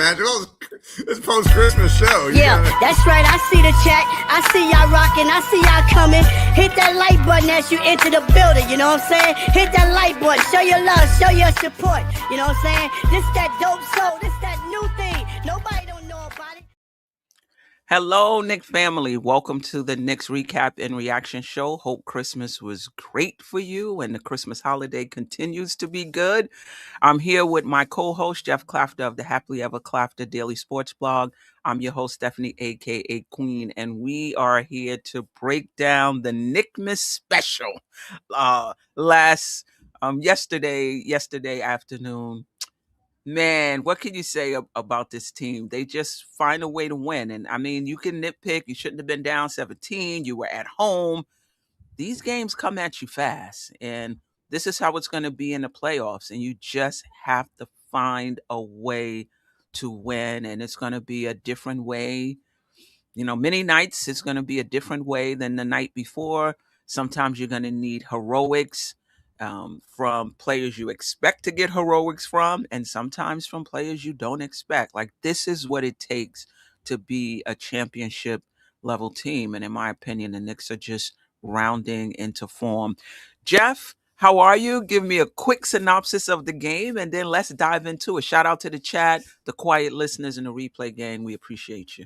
imagine. Oh, it's post-Christmas show. Yeah, that's right. I see the chat. I see y'all rocking. I see y'all coming. Hit that like button as you enter the building. You know what I'm saying? Hit that like button. Show your love. Show your support. You know what I'm saying? This that dope soul. This that new thing. Nobody don't know about it. Hello, Knicks family. Welcome to the Knicks Recap and Reaction Show. Hope Christmas was great for you and the Christmas holiday continues to be good. I'm here with my co-host, Geoff Clafter of the Happily Ever Clafter Daily Sports Blog. I'm your host, Stephanie, a.k.a. Queen, and we are here to break down the Knickmas special. Yesterday afternoon. Man, what can you say about this team? They just find a way to win. And I mean, you can nitpick. You shouldn't have been down 17. You were at home. These games come at you fast. And this is how it's going to be in the playoffs. And you just have to find a way to win. And it's going to be a different way. You know, many nights it's going to be a different way than the night before. Sometimes you're going to need heroics from players you expect to get heroics from, and sometimes from players you don't expect. Like, this is what it takes to be a championship level team. And in my opinion, the Knicks are just rounding into form. Geoff, how are you? Give me a quick synopsis of the game, and then let's dive into it. Shout out to the chat, the quiet listeners in the replay gang. We appreciate you.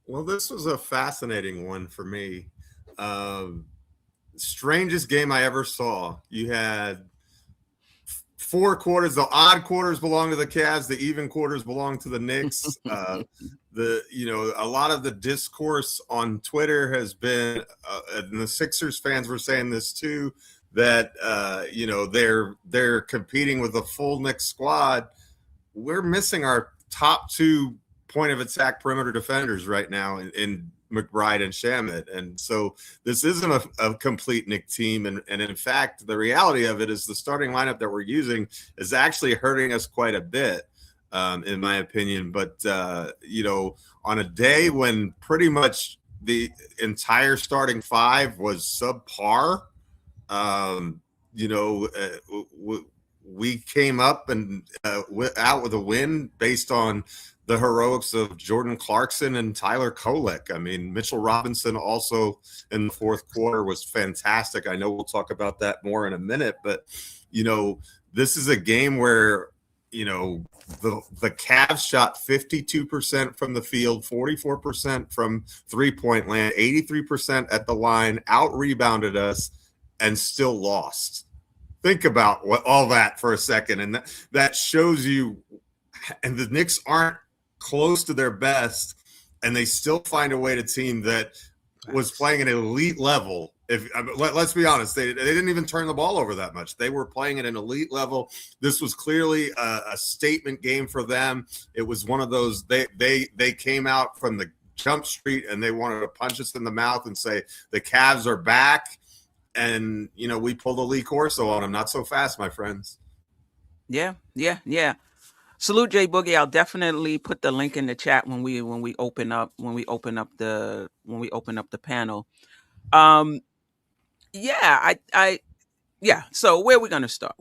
Well, this was a fascinating one for me. Strangest game I ever saw. You had four quarters. The odd quarters belong to the Cavs. The even quarters belong to the Knicks. A lot of the discourse on Twitter has been, and the Sixers fans were saying this too, that they're competing with a full Knicks squad. We're missing our top two point of attack perimeter defenders right now in McBride and Shamet. And so this isn't a complete Knick team. And in fact, the reality of it is the starting lineup that we're using is actually hurting us quite a bit, in my opinion. But, on a day when pretty much the entire starting five was subpar, we came up and out with a win based on the heroics of Jordan Clarkson and Tyler Kolek. I mean, Mitchell Robinson also in the fourth quarter was fantastic. I know we'll talk about that more in a minute, but, this is a game where, the Cavs shot 52% from the field, 44% from three-point land, 83% at the line, out-rebounded us, and still lost. Think about all that for a second, and that shows you, and the Knicks aren't close to their best, and they still find a way to team that was playing at an elite level. Let's be honest, they didn't even turn the ball over that much. They were playing at an elite level. This was clearly a statement game for them. It was one of those, they came out from the jump street and they wanted to punch us in the mouth and say the Cavs are back. And, we pulled a Lee Corso on them. Not so fast, my friends. Yeah. Salute Jay Boogie. I'll definitely put the link in the chat when we open up the panel. So where are we gonna start?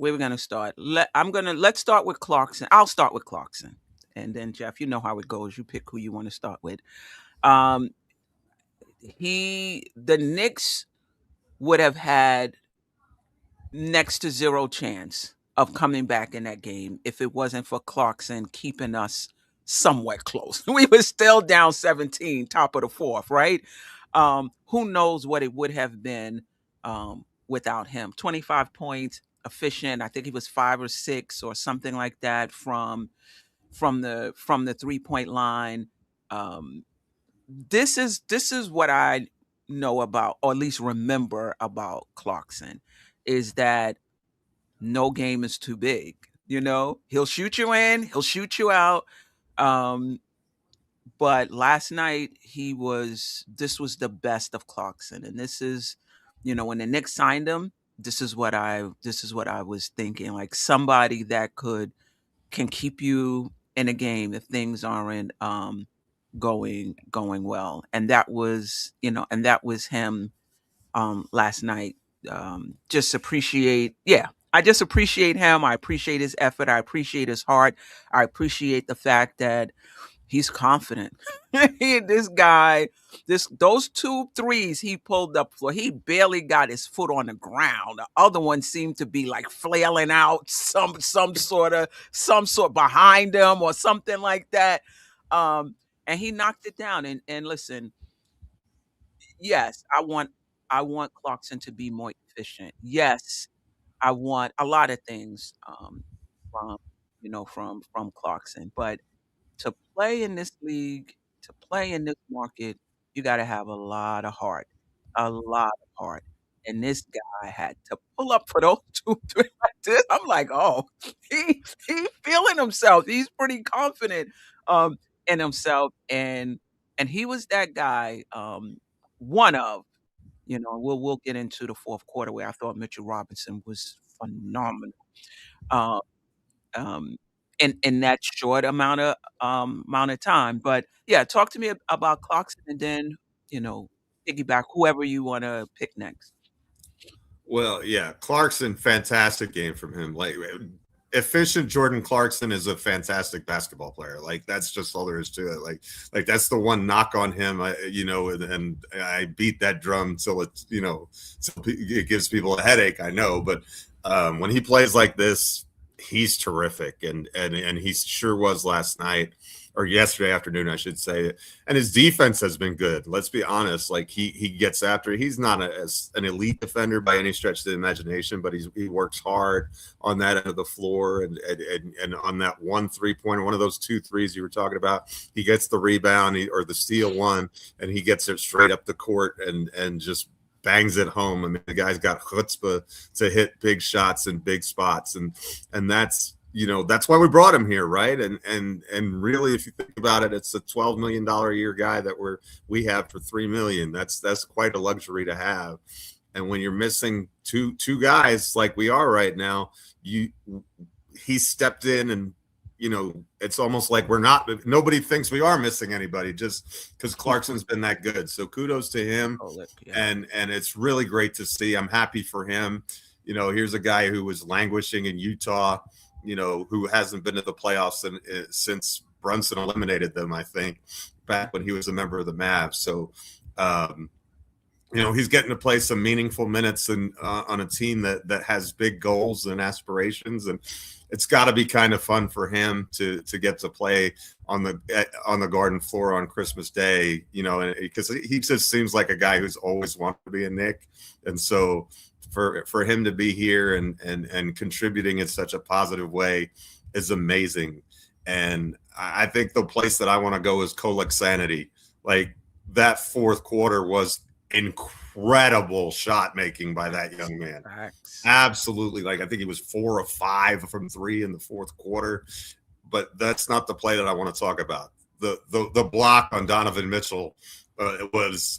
Let's start with Clarkson. I'll start with Clarkson, and then Geoff, you know how it goes. You pick who you want to start with. The Knicks would have had next to zero chance of coming back in that game if it wasn't for Clarkson keeping us somewhat close. We were still down 17, top of the fourth, right? Who knows what it would have been without him. 25 points, efficient. I think he was 5 or 6 or something like that from the 3-point line. This is what I know about, or at least remember about Clarkson, is that no game is too big. He'll shoot you in, he'll shoot you out. But last night this was the best of Clarkson. And this is, when the Knicks signed him, this is what I was thinking, like somebody that can keep you in a game if things aren't going well. And that was him last night. Just appreciate, I just appreciate him. I appreciate his effort. I appreciate his heart. I appreciate the fact that he's confident. This guy, those 2 threes he pulled up for, he barely got his foot on the ground. The other one seemed to be like flailing out some sort behind him or something like that. And he knocked it down. And listen, yes, I want Clarkson to be more efficient. Yes, I want a lot of things from from Clarkson, but to play in this league, to play in this market, you got to have a lot of heart, a lot of heart. And this guy had to pull up for those 2, 3 like this. I'm like, oh, he feeling himself. He's pretty confident um, in himself, and he was that guy. One of we'll get into the fourth quarter where I thought Mitchell Robinson was phenomenal. Uh, um, in that short amount of time. But yeah, talk to me about Clarkson, and then you know piggyback whoever you want to pick next. Well, yeah, Clarkson, fantastic game from him. Like efficient Jordan Clarkson is a fantastic basketball player. Like that's just all there is to it. Like that's the one knock on him. And I beat that drum till it gives people a headache. I know, but when he plays like this, he's terrific, and he sure was last night or yesterday afternoon, I should say. And his defense has been good. Let's be honest. Like he gets after it. He's not an elite defender by any stretch of the imagination, but he works hard on that end of the floor and on that 1 3-pointer, one of those 2 threes you were talking about. He gets the rebound or the steal one, and he gets it straight up the court and just bangs it home. I mean, the guy's got chutzpah to hit big shots in big spots, and that's that's why we brought him here, right? And really, if you think about it, it's a $12 million a year guy that we have for $3 million. That's quite a luxury to have. And when you're missing two guys like we are right now, he stepped in, and it's almost like nobody thinks we are missing anybody just because Clarkson's been that good. So kudos to him. And it's really great to see. I'm happy for him. Here's a guy who was languishing in Utah, who hasn't been to the playoffs since Brunson eliminated them, I think, back when he was a member of the Mavs. So, he's getting to play some meaningful minutes on a team that has big goals and aspirations, and it's got to be kind of fun for him to get to play on the Garden floor on Christmas Day, because he just seems like a guy who's always wanted to be a Knick, and so for him to be here and contributing in such a positive way is amazing. And I think the place that I want to go is Kolek sanity. Like that fourth quarter was incredible shot making by that young man. Absolutely. Like I think he was 4 of 5 from 3 in the fourth quarter, but that's not the play that I want to talk about. The block on Donovan Mitchell was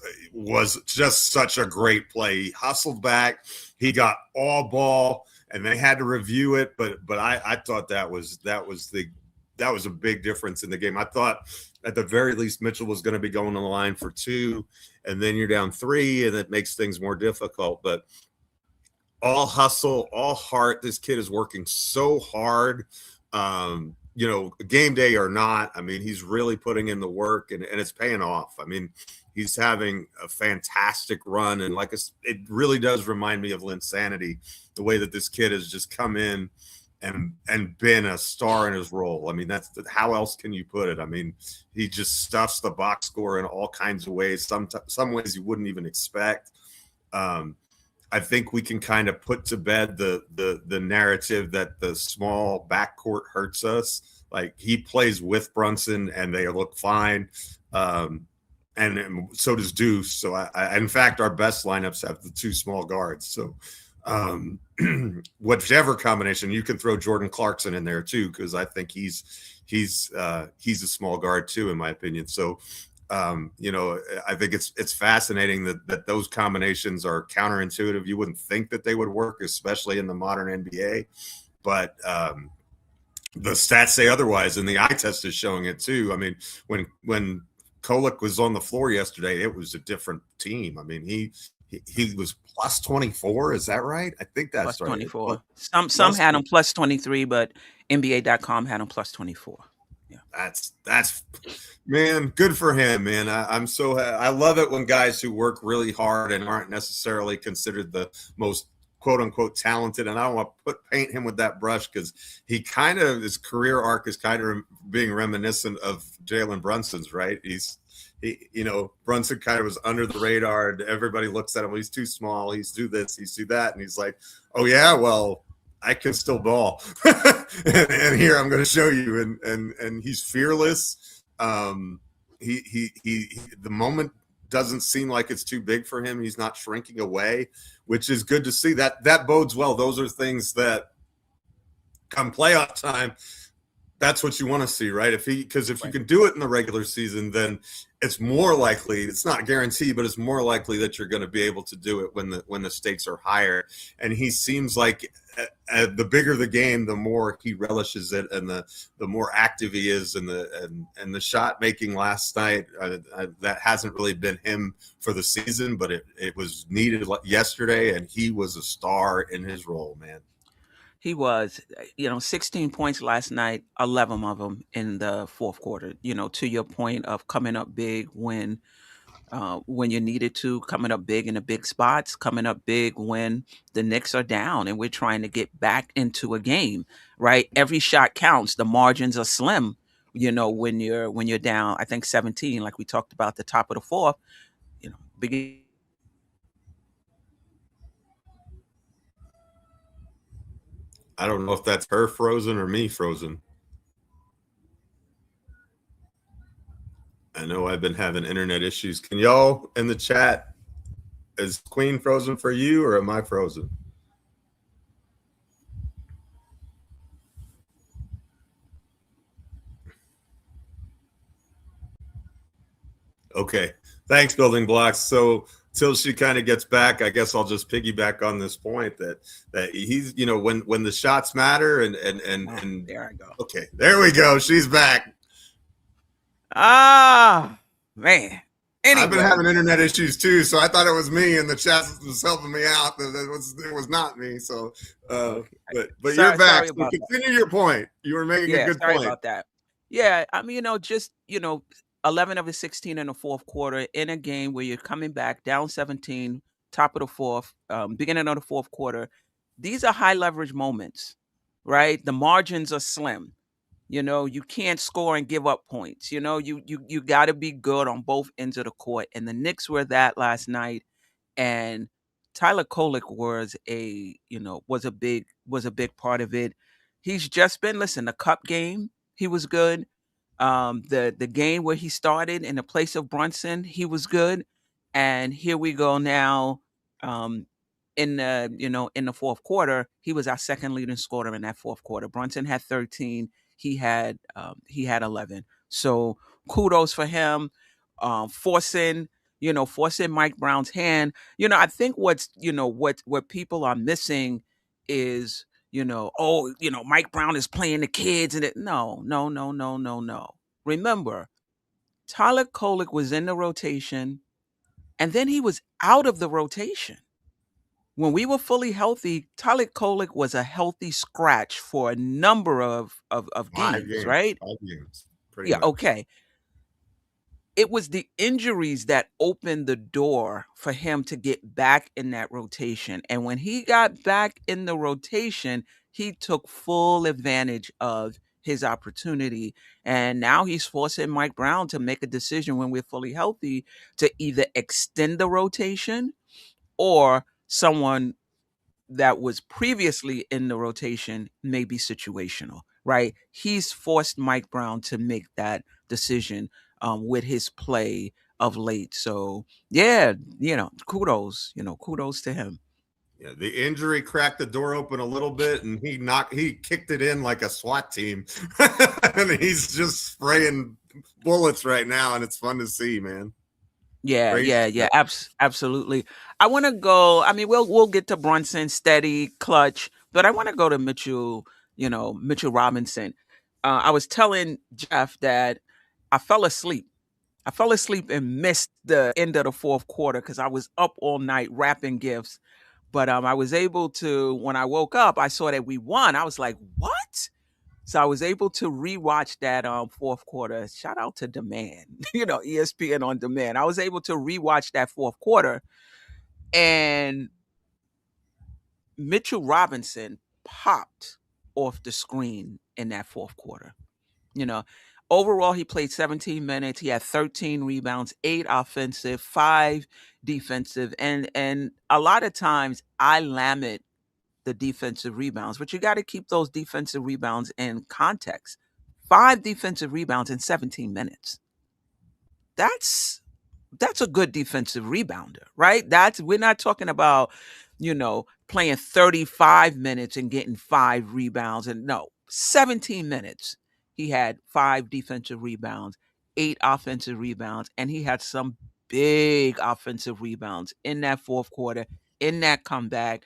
just such a great play. He hustled back, he got all ball, and they had to review it. But I thought that was a big difference in the game. I thought at the very least Mitchell was going to be going on the line for 2, and then you're down 3, and it makes things more difficult. But all hustle, all heart. This kid is working so hard. Game day or not, I mean, he's really putting in the work, and it's paying off. I mean, he's having a fantastic run, and it really does remind me of Linsanity, the way that this kid has just come in and been a star in his role. I mean, how else can you put it? I mean, he just stuffs the box score in all kinds of ways, some ways you wouldn't even expect. I think we can kind of put to bed the narrative that the small backcourt hurts us. Like he plays with Brunson and they look fine. And so does Deuce. So in fact, our best lineups have the 2 small guards. So whichever combination, you can throw Jordan Clarkson in there too, because I think he's a small guard too, in my opinion. So I think it's fascinating that those combinations are counterintuitive. You wouldn't think that they would work, especially in the modern NBA, but the stats say otherwise, and the eye test is showing it too. I mean, when Kolek was on the floor yesterday, it was a different team. I mean, he was plus 24. Is that right? I think that's Plus right. 24. Some Plus had him plus 23, but NBA.com had him plus 24. Yeah. That's man, good for him, man. I love it when guys who work really hard and aren't necessarily considered the most quote unquote talented. And I don't want to paint him with that brush because his career arc is kind of being reminiscent of Jalen Brunson's, right? Brunson kind of was under the radar and everybody looks at him. He's too small. He's do this, he's do that. And he's like, oh yeah, well, I can still ball. and here I'm going to show you. And he's fearless. The moment doesn't seem like it's too big for him. He's not shrinking away, which is good to see. That bodes well. Those are things that come playoff time, that's what you want to see, right? Because if you can do it in the regular season, then it's more likely, it's not guaranteed, but it's more likely that you're going to be able to do it when the stakes are higher. And he seems like the bigger the game, the more he relishes it, and the more active he is. And the shot making last night, that hasn't really been him for the season, but it was needed yesterday, and he was a star in his role, man. He was, 16 points last night, 11 of them in the fourth quarter. To your point of coming up big when you needed to, coming up big in the big spots, coming up big when the Knicks are down and we're trying to get back into a game, right? Every shot counts. The margins are slim, when you're down, I think 17, like we talked about the top of the fourth, big. I don't know if that's her frozen or me frozen. I know I've been having internet issues. Can y'all in the chat, is Queen frozen for you or am I frozen? Okay. Thanks, Building Blocks. So till she kind of gets back, I guess I'll just piggyback on this point that he's, when the shots matter and there I go. Okay, there we go. She's back. Ah, man. Anyway. I've been having internet issues too, so I thought it was me, and the chat was helping me out. It was not me. So, but you're back. So continue your point. You were making a good point. Sorry about that. Yeah, I mean, 11 of the 16 in the fourth quarter in a game where you're coming back down 17, top of the fourth, beginning of the fourth quarter. These are high leverage moments, right? The margins are slim. You can't score and give up points. You got to be good on both ends of the court. And the Knicks were that last night. And Tyler Kolek was a big part of it. He's just been, the cup game, he was good. The game where he started in the place of Brunson, he was good. And here we go now. In the fourth quarter, he was our second leading scorer in that fourth quarter. Brunson had 13. He had 11. So kudos for him. Forcing Mike Brown's hand. I think what people are missing is, Mike Brown is playing the kids and no. Remember, Tyler Kolek was in the rotation and then he was out of the rotation. When we were fully healthy, Tyler Kolek was a healthy scratch for a number of games, right? 5 games. Yeah, much. Okay. It was the injuries that opened the door for him to get back in that rotation. And when he got back in the rotation, he took full advantage of his opportunity. And now he's forcing Mike Brown to make a decision when we're fully healthy to either extend the rotation or someone that was previously in the rotation may be situational, right? He's forced Mike Brown to make that decision with his play of late. So yeah, kudos to him. Yeah, the injury cracked the door open a little bit, and he kicked it in like a SWAT team, and he's just spraying bullets right now, and it's fun to see, man. Yeah, absolutely. I want to go. I mean, we'll get to Brunson, steady, clutch, but I want to go to Mitchell Robinson. I was telling Geoff that I fell asleep I fell asleep and missed the end of the fourth quarter because I was up all night wrapping gifts. But I was able to, when I woke up, I saw that we won. I was like, what? So I was able to rewatch that fourth quarter. Shout out to Demand, ESPN on Demand. I was able to rewatch that fourth quarter, and Mitchell Robinson popped off the screen in that fourth quarter. Overall, he played 17 minutes. He had 13 rebounds, 8 offensive, 5 defensive, and a lot of times I limit the defensive rebounds, but you got to keep those defensive rebounds in context. 5 defensive rebounds in 17 minutes. That's a good defensive rebounder, right? We're not talking about, playing 35 minutes and getting 5 rebounds. And no, 17 minutes. He had 5 defensive rebounds, 8 offensive rebounds, and he had some big offensive rebounds in that fourth quarter, in that comeback,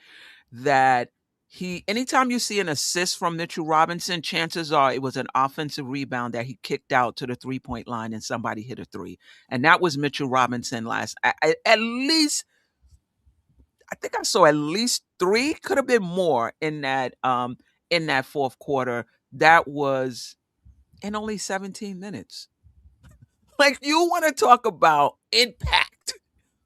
that anytime you see an assist from Mitchell Robinson, chances are it was an offensive rebound that he kicked out to the 3-point line and somebody hit a 3. And that was Mitchell Robinson at least, I think I saw at least 3, could have been more in that fourth quarter. That was in only 17 minutes. Like, you want to talk about impact,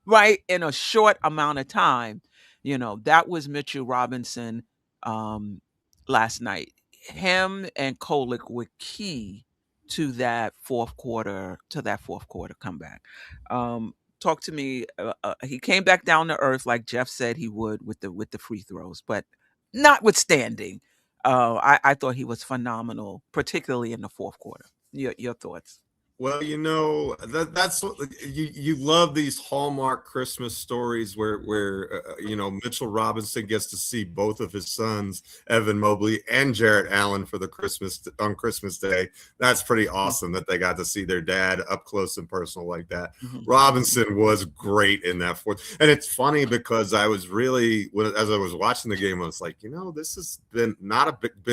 right? In a short amount of time. That was Mitchell Robinson last night. Him and Kolek were key to that fourth quarter comeback. Talk to me. He came back down to earth like Geoff said he would with the free throws, but notwithstanding, I thought he was phenomenal, particularly in the fourth quarter. Your thoughts? Well, that's what you love, these Hallmark Christmas stories where Mitchell Robinson gets to see both of his sons, Evan Mobley and Jarrett Allen, on Christmas Day. That's pretty awesome that they got to see their dad up close and personal like that. Mm-hmm. Robinson was great in that fourth, and it's funny because I was really, as I was watching the game, I was like, this has been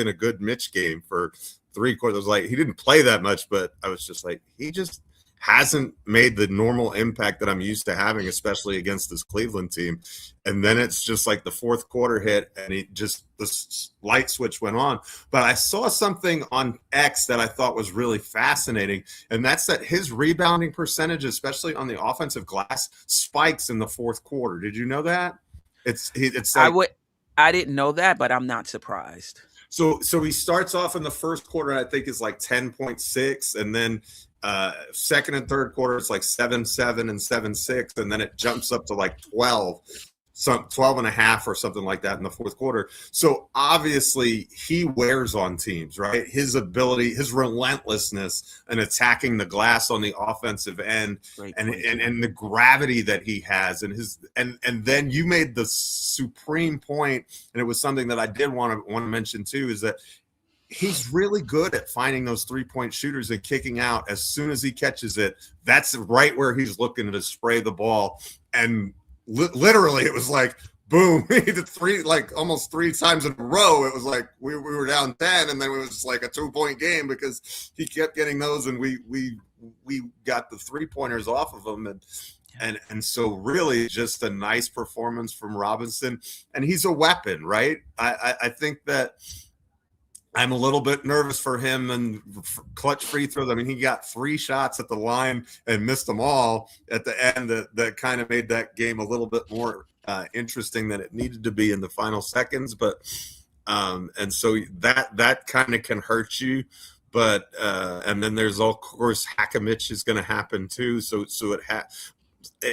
a good Mitch game for 3 quarters. I was like, he didn't play that much, but I was just like, he just hasn't made the normal impact that I'm used to having, especially against this Cleveland team. And then it's just like the fourth quarter hit and the light switch went on. But I saw something on X that I thought was really fascinating. And that's that his rebounding percentage, especially on the offensive glass, spikes in the fourth quarter. Did you know that? It's like, I didn't know that, but I'm not surprised. So he starts off in the first quarter, I think is like 10.6, and then second and third quarter it's like 7.7 and 7.6, and then it jumps up to like 12 and a half or something like that in the fourth quarter. So obviously he wears on teams, right? His ability, his relentlessness in attacking the glass on the offensive end, and the gravity that he has, and then you made the supreme point, and it was something that I did want to mention too, is that he's really good at finding those 3-point shooters and kicking out as soon as he catches it. That's right where he's looking to spray the ball. And literally it was like, boom, he did 3, like almost 3 times in a row. It was like we were down 10, and then it was just like a 2-point game because he kept getting those, and we got the 3-pointers off of him. And so really just a nice performance from Robinson, and he's a weapon, right? I think that I'm a little bit nervous for him and clutch free throws. I mean, he got 3 shots at the line and missed them all at the end. That kind of made that game a little bit more interesting than it needed to be in the final seconds. But and so that kind of can hurt you. But and then there's, of course, Hakamich is going to happen too. So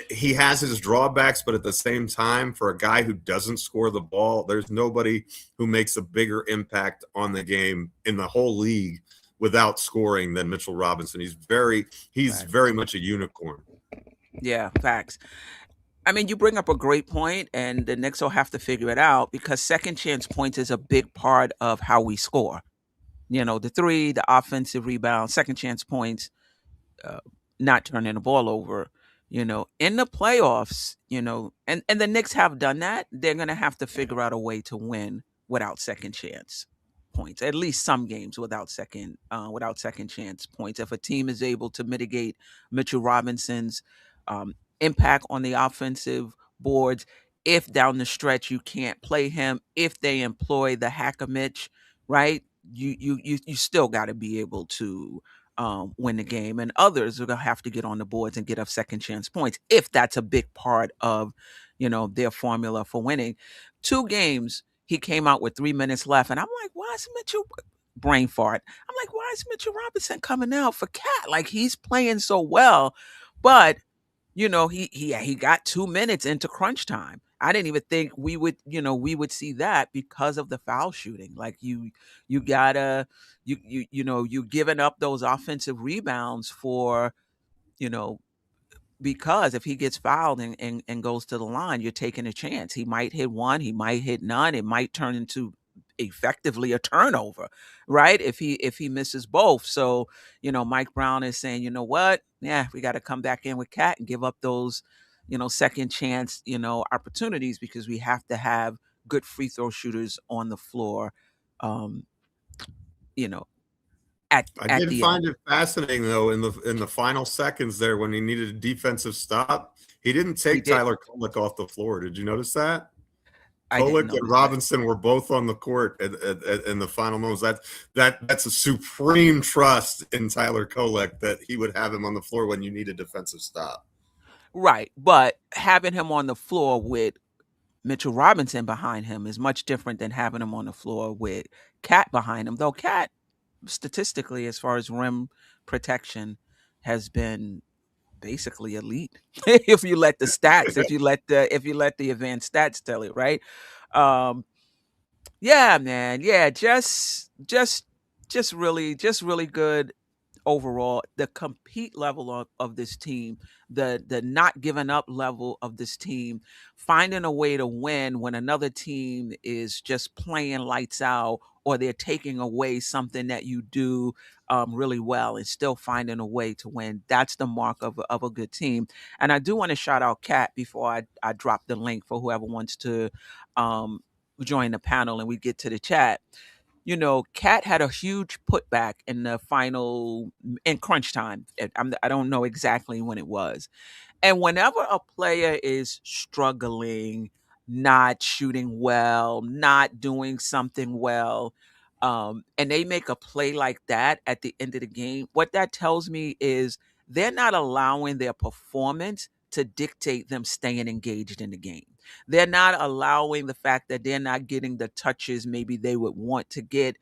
he has his drawbacks, but at the same time, for a guy who doesn't score the ball, there's nobody who makes a bigger impact on the game in the whole league without scoring than Mitchell Robinson. He's very much a unicorn. Yeah, facts. I mean, you bring up a great point, and the Knicks will have to figure it out, because second chance points is a big part of how we score. The 3, the offensive rebound, second chance points, not turning the ball over. In the playoffs, and the Knicks have done that. They're going to have to figure out a way to win without second chance. points, at least some games without second chance points. If a team is able to mitigate Mitchell Robinson's impact on the offensive boards, if down the stretch you can't play him, if they employ the hacker Mitch, right? You still got to be able to win the game, and others are gonna have to get on the boards and get up second chance points if that's a big part of their formula for winning. 2 games he came out with 3 minutes left, and I'm like, why is Mitchell brain fart? I'm like, why is Mitchell Robinson coming out for Cat? Like, he's playing so well, but he got 2 minutes into crunch time. I didn't even think we would see that because of the foul shooting. Like, you gotta you're giving up those offensive rebounds for you know because if he gets fouled and goes to the line, you're taking a chance. He might hit one, he might hit none. It might turn into effectively a turnover, right? If he misses both. So, Mike Brown is saying, you know what? Yeah, we got to come back in with Cat and give up those, second chance, opportunities, because we have to have good free throw shooters on the floor, um, you know, I at did the find end. it fascinating though in the final seconds there when he needed a defensive stop, he didn't He take did. Tyler Kolek off the floor. Did you notice that? I didn't Kolek and notice that. Robinson were both on the court in the final moments. That's a supreme trust in Tyler Kolek that he would have him on the floor when you need a defensive stop. Right. But having him on the floor with Mitchell Robinson behind him is much different than having him on the floor with Cat behind him. Though Cat, statistically, as far as rim protection, has been basically elite. If you let the stats, if you let the advanced stats tell it, right? Um, yeah, man. Yeah, just really good overall. The compete level of this team, the not giving up level of this team, finding a way to win when another team is just playing lights out, or they're taking away something that you do really well, and still finding a way to win. That's the mark of a good team. And I do want to shout out Cat before I drop the link for whoever wants to um, join the panel and we get to the chat. Cat had a huge putback in the final in crunch time. I don't know exactly when it was. And whenever a player is struggling, not shooting well, not doing something well, and they make a play like that at the end of the game, what that tells me is they're not allowing their performance to dictate them staying engaged in the game. They're not allowing the fact that they're not getting the touches maybe they would want to get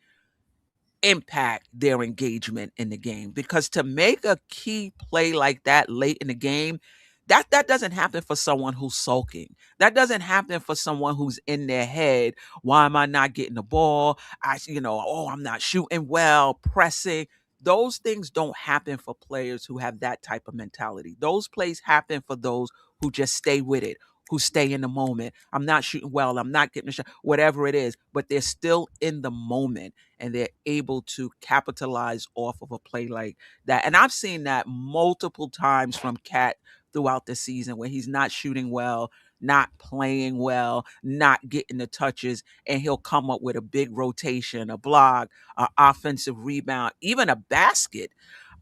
impact their engagement in the game, because to make a key play like that late in the game, that doesn't happen for someone who's sulking. That doesn't happen for someone who's in their head. Why am I not getting the ball? I'm not shooting well, pressing. Those things don't happen for players who have that type of mentality. Those plays happen for those who just stay with it, who stay in the moment. I'm not shooting well, I'm not getting a shot, whatever it is, but they're still in the moment and they're able to capitalize off of a play like that. And I've seen that multiple times from Cat throughout the season, where he's not shooting well, not playing well, not getting the touches, and he'll come up with a big rotation, a block, an offensive rebound, even a basket.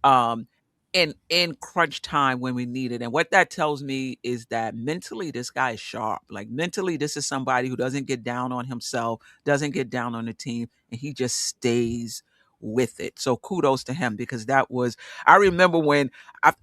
Um, in crunch time when we need it. And what that tells me is that mentally this guy is sharp. Like, mentally, this is somebody who doesn't get down on himself, doesn't get down on the team, and he just stays with it. So kudos to him, because I remember when I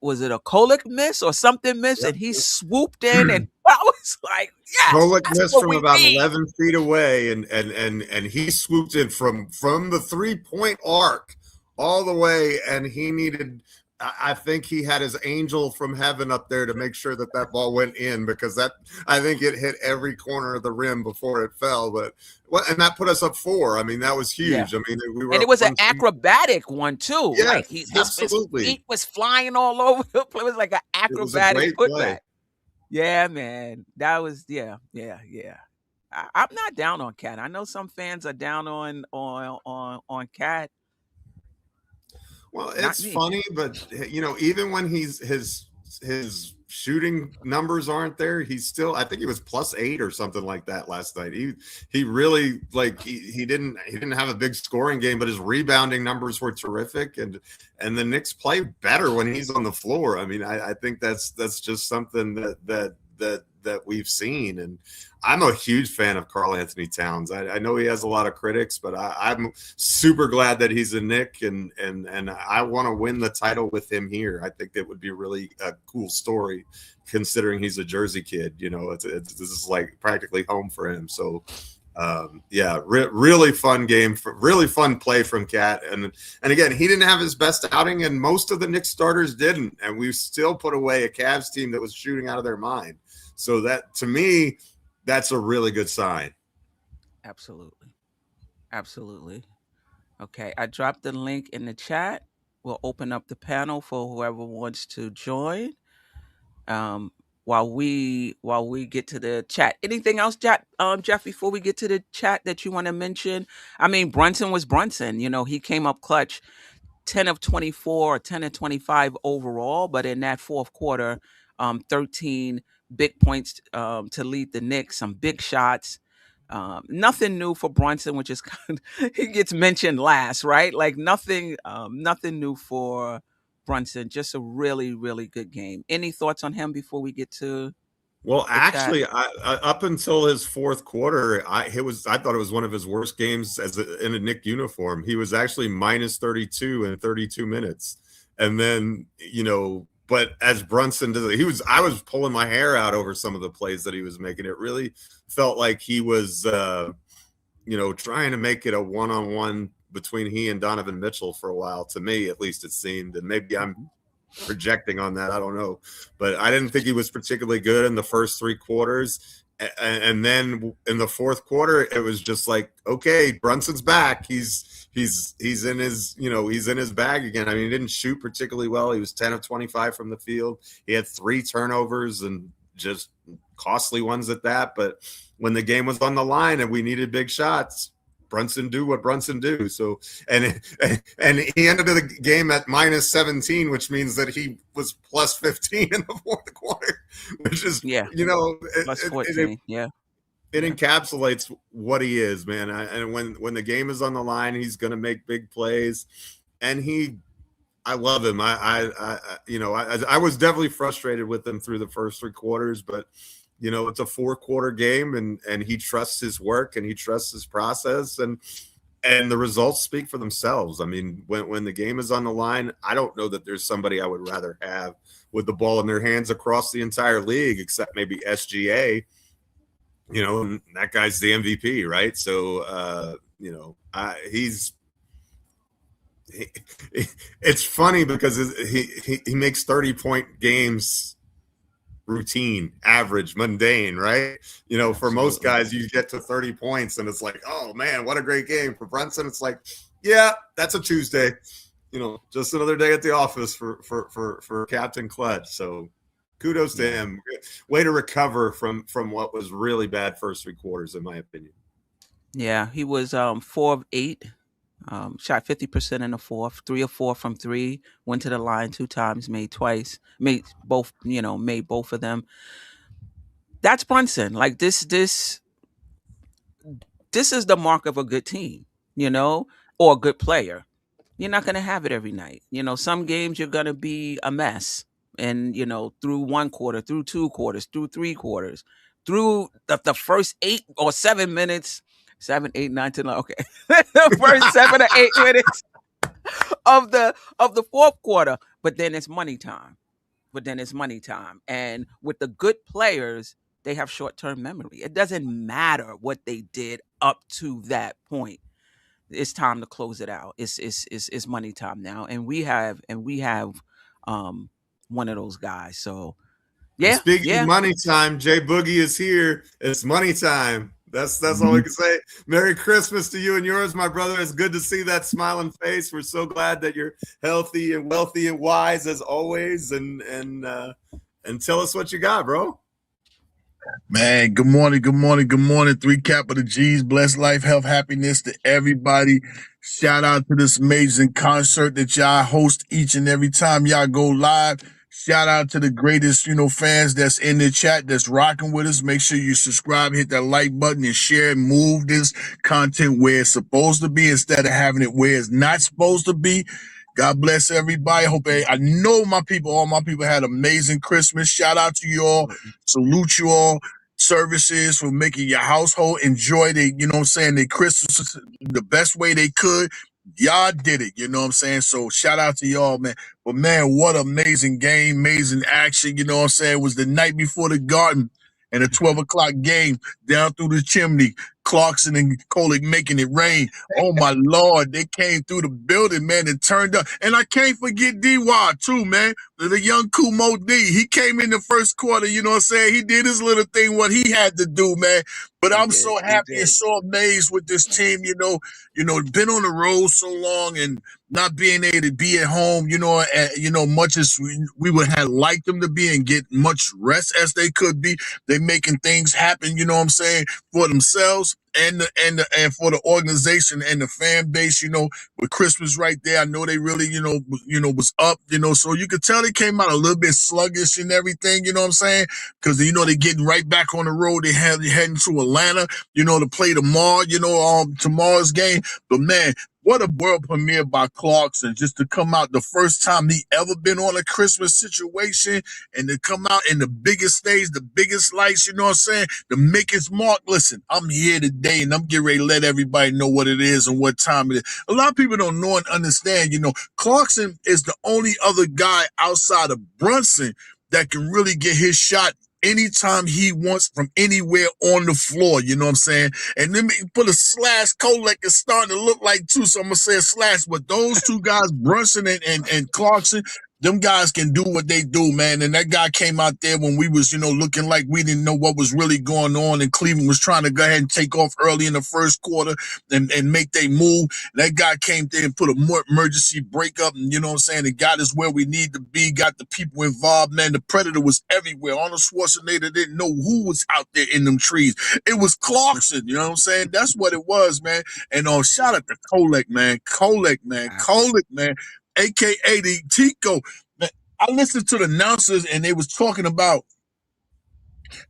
was it a Kolek miss or something miss, Yep. and he swooped in, and I was like, yes, Kolek that's missed what from we about need. 11 feet away, and he swooped in from the 3-point arc all the way, and he needed. I think he had his angel from heaven up there to make sure that ball went in, because I think it hit every corner of the rim before it fell. And that put us up 4. I mean, that was Yeah. huge. I mean, we were And it up was an 1. acrobatic one too. Like, Yes, his absolutely. feet was flying all over the place. It was like an It was a acrobatic great play. putback. Yeah, man. That was yeah. I'm not down on Cat. I know some fans are down on Cat. Well, Not it's me. funny, but even when his shooting numbers aren't there, he's still, I think he was +8 or something like that last night. He really, like, he didn't have a big scoring game, but his rebounding numbers were terrific, and the Knicks play better when he's on the floor. I mean, I think that's just something that we've seen. And I'm a huge fan of Karl Anthony Towns. I know he has a lot of critics, but I'm super glad that he's a Knick, and I want to win the title with him here. I think that would be really a cool story, considering he's a Jersey kid. You know, this is like practically home for him. So really fun game, really fun play from Cat. And again, he didn't have his best outing, and most of the Knicks starters didn't, and we still put away a Cavs team that was shooting out of their mind. So that, to me, that's a really good sign. Absolutely. Okay, I dropped the link in the chat. We'll open up the panel for whoever wants to join. While we get to the chat, anything else, Jeff, before we get to the chat that you want to mention? I mean, Brunson was Brunson. You know, he came up clutch, 10 of 24, 10 of 25 overall, but in that fourth quarter, 13 big points to lead the Knicks, some big shots. Nothing new for Brunson, which is kind of, he gets mentioned last, right? Like nothing new for Brunson. Just a really, really good game. Any thoughts on him before we get to? Well, actually, I up until his fourth quarter, I thought it was one of his worst games in a Knick uniform. He was actually -32 in 32 minutes, and then, you know. But as Brunson does, I was pulling my hair out over some of the plays that he was making. It really felt like he was, trying to make it a one-on-one between he and Donovan Mitchell for a while. To me, at least, it seemed. And maybe I'm projecting on that, I don't know. But I didn't think he was particularly good in the first three quarters. And then in the fourth quarter, it was just like, okay, Brunson's back. He's in his bag again. I mean, he didn't shoot particularly well. He was 10 of 25 from the field. He had 3 turnovers, and just costly ones at that. But when the game was on the line and we needed big shots, Brunson do what Brunson do. So, and he ended the game at -17, which means that he was +15 in the fourth quarter, which is, +14. It encapsulates what he is, man. And when the game is on the line, he's going to make big plays, and I love him. I was definitely frustrated with him through the first 3 quarters, but you know, it's a 4-quarter game, and he trusts his work and he trusts his process, and the results speak for themselves. I mean, when the game is on the line, I don't know that there's somebody I would rather have with the ball in their hands across the entire league, except maybe SGA. You know, and that guy's the MVP, right? So, it's funny because he makes 30-point games routine, average, mundane, right? You know, for most guys, you get to 30 points and it's like, oh man, what a great game. For Brunson, it's like, yeah, that's a Tuesday. You know, just another day at the office for Captain Clutch. So kudos to him. Way to recover from what was really bad first 3 quarters, in my opinion. Yeah, he was 4 of 8. Shot 50% in the fourth, 3 of 4 from 3, went to the line 2 times, made both of them. That's Brunson. Like this is the mark of a good team, or a good player. You're not going to have it every night. Some games you're going to be a mess. And, through 1 quarter, through 2 quarters, through 3 quarters, through the first 8 or 7 minutes, 7, 8, 9, 10, okay. The first 7 or 8 minutes of the fourth quarter. But then it's money time. And with the good players, they have short-term memory. It doesn't matter what they did up to that point. It's time to close it out. It's money time now. And we have one of those guys. So Speaking of money time, Jay Boogie is here. It's money time. That's all we can say. Merry Christmas to you and yours, my brother. It's good to see that smiling face. We're so glad that you're healthy and wealthy and wise as always. And tell us what you got, bro. Man, good morning. 3 capital G's, blessed life, health, happiness to everybody. Shout out to this amazing concert that y'all host each and every time y'all go live. Shout out to the greatest, fans that's in the chat that's rocking with us. Make sure you subscribe, hit that like button, and share and move this content where it's supposed to be instead of having it where it's not supposed to be. God bless everybody. I know all my people had amazing Christmas. Shout out to you all. Salute you all. Services for making your household enjoy their Christmas the best way they could. Y'all did it, So shout out to y'all, man. But man, what amazing game, amazing action, It was the night before the Garden and a 12 o'clock game down through the chimney. Clarkson and Kolick making it rain. Oh my Lord, they came through the building, man, and turned up. And I can't forget D-Y too, man. The young Kumo D. He came in the first quarter, He did his little thing, what he had to do, man. But I'm so happy and so amazed with this team, been on the road so long and not being able to be at home, much as we would have liked them to be and get much rest as they could be. They making things happen, for themselves and for the organization and the fan base, with Christmas right there. I know they really, was up, so you could tell they came out a little bit sluggish and everything, because, they're getting right back on the road. They're heading to Atlanta, to play tomorrow, tomorrow's game. But man, what a world premiere by Clarkson, just to come out the first time he ever been on a Christmas situation and to come out in the biggest stage, the biggest lights, to make his mark. Listen, I'm here today and I'm getting ready to let everybody know what it is and what time it is. A lot of people don't know and understand, Clarkson is the only other guy outside of Brunson that can really get his shot anytime he wants from anywhere on the floor, And then put a slash. Kolick is starting to look like two, so I'm going to say a slash. But those two guys, Brunson and Clarkson, them guys can do what they do, man. And that guy came out there when we was, looking like we didn't know what was really going on. And Cleveland was trying to go ahead and take off early in the first quarter and make their move. That guy came there and put a more emergency break up. And, and got us where we need to be, got the people involved, man. The Predator was everywhere. Arnold Schwarzenegger didn't know who was out there in them trees. It was Clarkson, That's what it was, man. And shout out to Kolick, man. Kolick, man. AKA the Tico. I listened to the announcers and they was talking about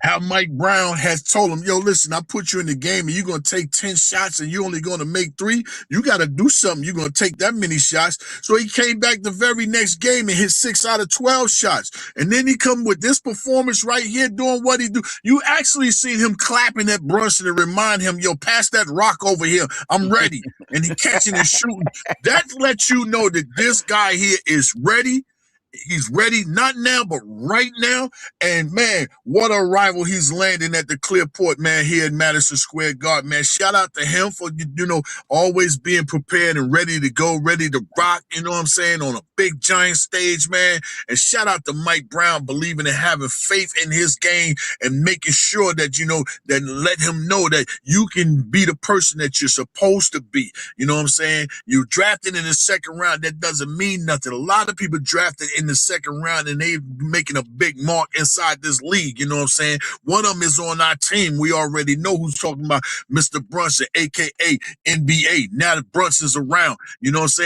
how Mike Brown has told him, yo, listen, I put you in the game and you're going to take 10 shots and you're only going to make 3. You got to do something. You're going to take that many shots. So he came back the very next game and hit 6 out of 12 shots. And then he come with this performance right here doing what he do. You actually seen him clapping at Brunson to remind him, yo, pass that rock over here. I'm ready. And he catching and shooting. That lets you know that this guy here is ready. He's ready, not now, but right now. And, man, what a rival he's landing at the Clearport, man, here in Madison Square Garden, man. Shout out to him for, always being prepared and ready to go, ready to rock, on a big, giant stage, man. And shout out to Mike Brown believing and having faith in his game and making sure that, that let him know that you can be the person that you're supposed to be. You're drafted in the second round. That doesn't mean nothing. A lot of people drafted in the second round and they making a big mark inside this league. One of them is on our team. We already know who's talking about, Mr. Brunson, aka NBA. Now that Brunson's around,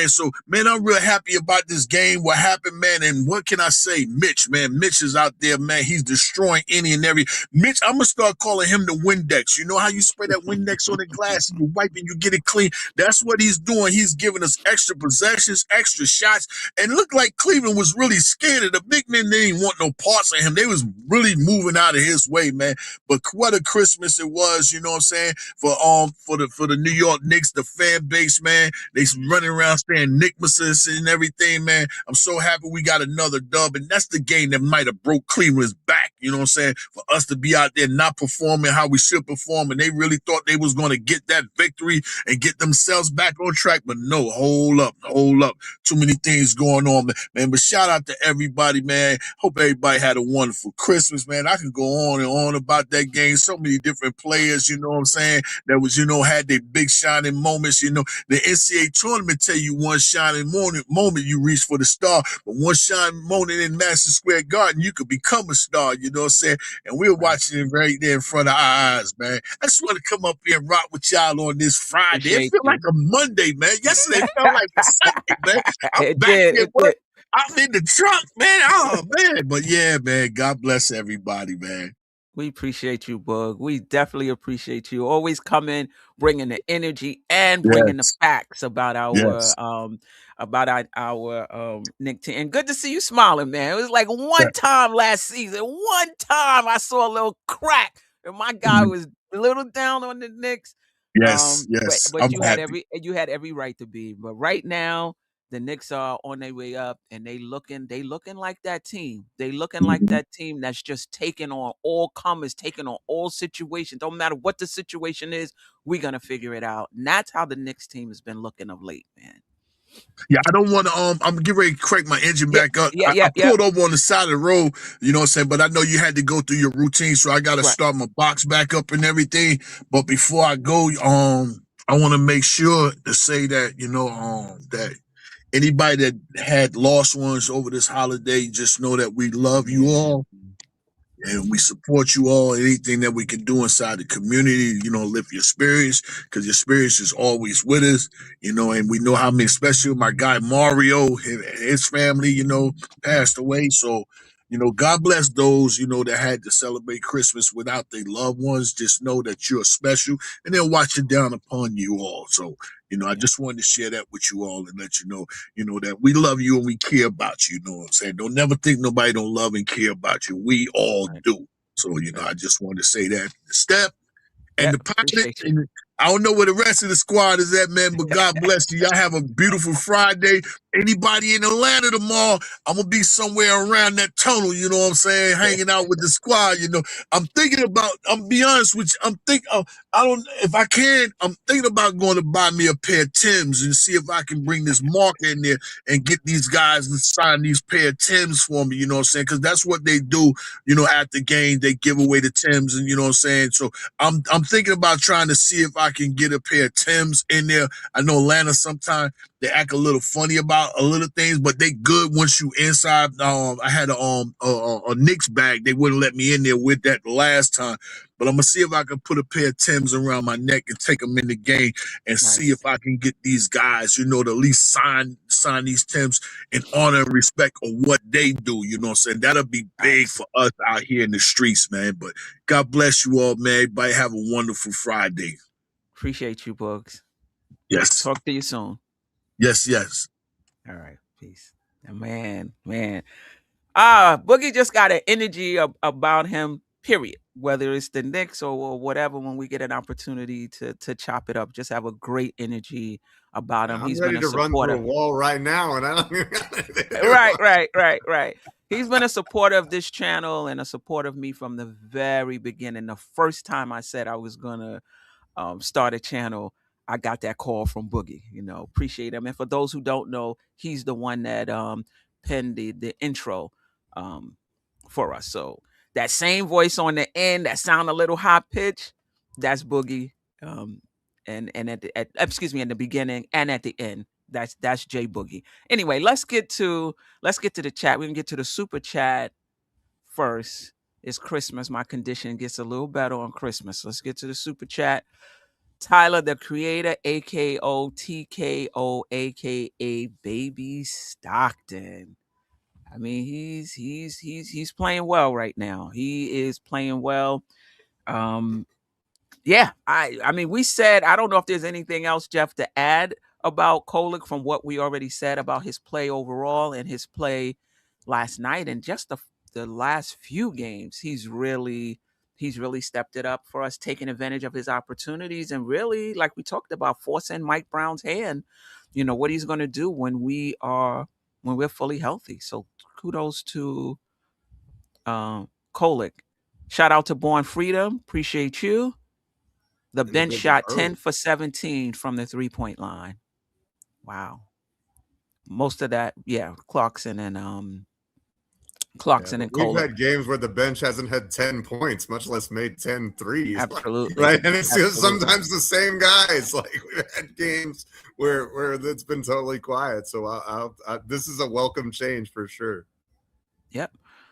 So, man, I'm real happy about this game. What happened, man? And what can I say? Mitch, man. Mitch is out there, man. He's destroying any and every. Mitch, I'm gonna start calling him the Windex. You know how you spray that Windex on the glass and you wipe and you get it clean? That's what he's doing. He's giving us extra possessions, extra shots, and looked like Cleveland was really scared of the big men. They didn't want no parts of him. They was really moving out of his way, man. But what a Christmas it was, for the New York Knicks, the fan base, man. They running around saying Nickmases and everything, man. I'm so happy we got another dub, and that's the game that might have broke Cleveland's back, for us to be out there not performing how we should perform, and they really thought they was going to get that victory and get themselves back on track, but no, hold up. Too many things going on, man. But shout out to everybody, man. Hope everybody had a wonderful Christmas, man. I can go on and on about that game. So many different players, that was, had their big shining moments. The NCAA tournament tell you one shining moment you reach for the star, but one shining moment in Madison Square Garden, you could become a star, And we're watching it right there in front of our eyes, man. I just want to come up here and rock with y'all on this Friday. It felt like a Monday, man. Yesterday felt like a Sunday, man. I'm back here. I'm in the truck, man. Oh man, but yeah, man. God bless everybody, man. We appreciate you, Bug. We definitely appreciate you. Always coming, bringing the energy and bringing the Yes, facts about yes, our Nick team. And good to see you smiling, man. It was like yeah. one time last season, one time I saw a little crack, and my guy Mhm. was a little down on the Knicks. Yes, But yes. but I'm you had happy. every right to be. But right now, the Knicks are on their way up, and they looking like that team. They looking like Mhm. that team that's just taking on all comers, taking on all situations. Don't matter what the situation is, we're gonna figure it out. And that's how the Knicks team has been looking of late, man. Yeah, I don't want to. I'm getting ready to crank my engine Yeah, back up. yeah, I yeah, yeah. pulled over on the side of the road. You know what I'm saying? But I know you had to go through your routine, so I got to Right. start my box back up and everything. But before I go, I want to make sure to say that that anybody that had lost ones over this holiday, just know that we love you Yeah. all. And we support you all. Anything that we can do inside the community, lift your spirits because your spirits is always with us, and we know how many, especially my guy Mario, his family, passed away. So, God bless those, that had to celebrate Christmas without their loved ones. Just know that you're special and they'll watch it down upon you all. So, I Yeah. just wanted to share that with you all and let you know, that we love you and we care about you. You know what I'm saying? Don't never think nobody don't love and care about you. We all Right. do. So, Right. I just wanted to say that. Step and Yeah. the pilot. Appreciate you. And I don't know where the rest of the squad is at, man, but God bless you. Y'all have a beautiful Friday. Anybody in Atlanta tomorrow, I'm going to be somewhere around that tunnel, you know what I'm saying, hanging out with the squad, I'm thinking about, I'm be honest with you, I don't, if I can, I'm thinking about going to buy me a pair of Timbs and see if I can bring this marker in there and get these guys to sign these pair of Timbs for me, you know what I'm saying, because that's what they do, at the game. They give away the Timbs and, you know what I'm saying, so I'm thinking about trying to see if I can get a pair of Timbs in there. I know Atlanta sometimes they act a little funny about a little things, but they good once you inside. I had a Knicks bag. They wouldn't let me in there with that the last time. But I'm gonna see if I can put a pair of Timbs around my neck and take them in the game and see if Nice. I can get these guys, to at least sign these Timbs in honor and respect of what they do. You know what I'm saying? That'll be big Nice. for us out here in the streets, man. But God bless you all, man. Everybody have a wonderful Friday. Appreciate you, Bugs. Yes. Talk to you soon. Yes, yes. All right. Peace. Man, man. Boogie just got an energy about him, period. Whether it's the Knicks or whatever, when we get an opportunity to chop it up, just have a great energy about him. I'm He's been ready a to run through a supporter. wall right now, and I don't even got anything to Right, do. right. He's been a supporter of this channel and a supporter of me from the very beginning. The first time I said I was gonna start a channel, I got that call from Boogie. Appreciate him. And for those who don't know, he's the one that penned the intro um, for us. So that same voice on the end that sound a little high pitch, that's Boogie. Um, and excuse me, in the beginning and at the end, that's Jay Boogie. Anyway, let's get to the chat. We can get to the super chat first. It's Christmas. My condition gets a little better on Christmas. Let's get to the super chat. Tyler, the creator, AKO TKO, AKA Baby Stockton. I mean, he's playing well right now. He is playing well. Um, yeah, I mean, we said, I don't know if there's anything else, Geoff, to add about Kolek from what we already said about his play overall and his play last night and just the last few games. He's really stepped it up for us, taking advantage of his opportunities and really, like we talked about, forcing Mike Brown's hand, what he's going to do when we're fully healthy. So kudos to Kolek. Shout out to Born Freedom. Appreciate you. The And the bench visit shot 10 early. for 17 from the 3-point line. Wow. Most of that, yeah, Clarkson Yeah, but and we've Kolek. had games where the bench hasn't had 10 points, much less made 10 threes. Absolutely. Right. And it's just Absolutely. sometimes the same guys. Like we've had games where it's been totally quiet. So this is a welcome change for sure. Yep.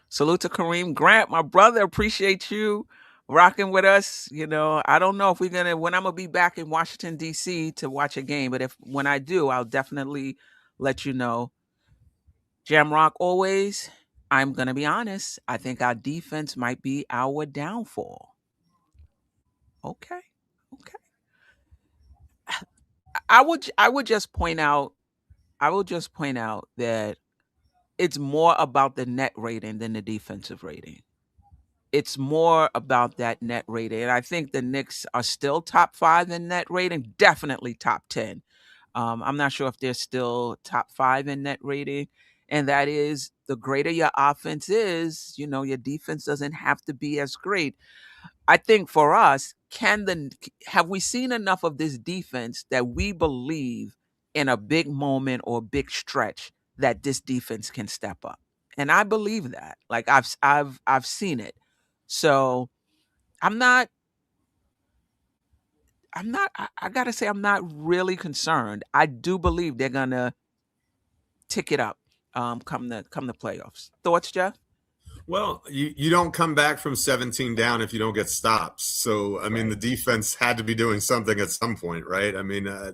Salute to Kareem Grant, my brother. Appreciate you rocking with us. I don't know if when I'm gonna be back in Washington, DC to watch a game, but when I do, I'll definitely let you know. Jamrock always. I'm gonna be honest. I think our defense might be our downfall. Okay. Okay. I would just point out that it's more about the net rating than the defensive rating. It's more about that net rating. And I think the Knicks are still top 5 in net rating, definitely top 10. I'm not sure if they're still top 5 in net rating. And that is, the greater your offense is, your defense doesn't have to be as great. I think for us, have we seen enough of this defense that we believe in a big moment or big stretch that this defense can step up? And I believe that. Like I've seen it. So I'm not I gotta say I'm not really concerned. I do believe they're gonna tick it up come the playoffs. Thoughts, Jeff? Well, you don't come back from 17 down if you don't get stops. So, I mean, Right. the defense had to be doing something at some point, right? I mean, I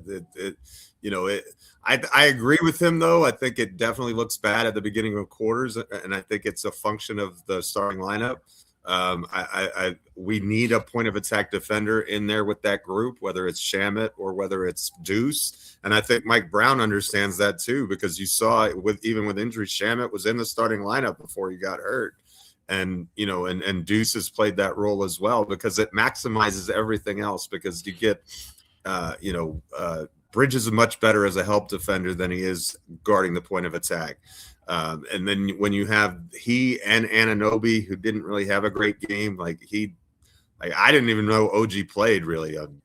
agree with him, though. I think it definitely looks bad at the beginning of quarters, and I think it's a function of the starting lineup. We need a point of attack defender in there with that group, whether it's Shamit or whether it's Deuce. And I think Mike Brown understands that too, because you saw it even with injuries, Shamit was in the starting lineup before he got hurt. And and Deuce has played that role as well, because it maximizes everything else, because you get Bridges is much better as a help defender than he is guarding the point of attack. And then when you have he and Anunoby, who didn't really have a great game, I didn't even know OG played really on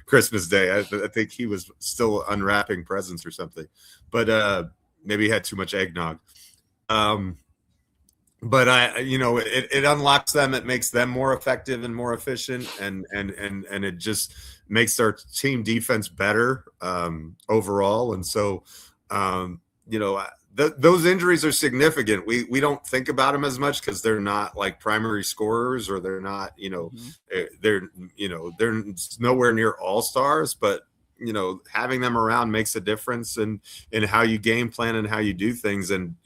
Christmas Day. I think he was still unwrapping presents or something, but maybe he had too much eggnog. But it unlocks them. It makes them more effective and more efficient, and it just makes our team defense better overall. And so, those injuries are significant. We don't think about them as much because they're not like primary scorers, or they're not, they're nowhere near all stars, but having them around makes a difference in how you game plan and how you do things. And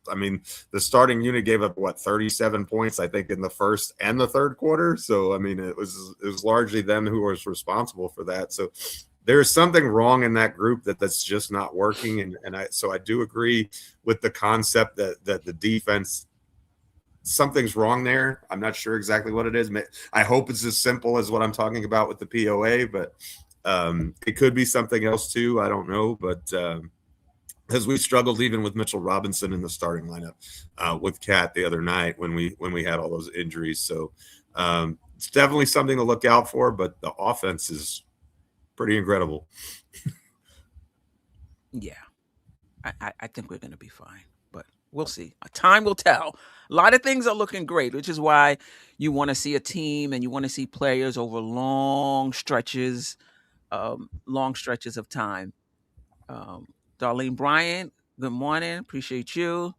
I mean, the starting unit gave up 37 points, I think, in the first and the third quarter. So I mean, it was largely them who was responsible for that. So there's something wrong in that group that's just not working. And I do agree with the concept that the defense, something's wrong there. I'm not sure exactly what it is. I hope it's as simple as what I'm talking about with the POA, but it could be something else too. I don't know, but because we struggled even with Mitchell Robinson in the starting lineup with Cat the other night when we had all those injuries. So it's definitely something to look out for, but the offense is pretty incredible. Yeah. I think we're going to be fine, but we'll see. Time will tell. A lot of things are looking great, which is why you want to see a team and you want to see players over long stretches of time. Darlene Bryant, good morning. Appreciate you.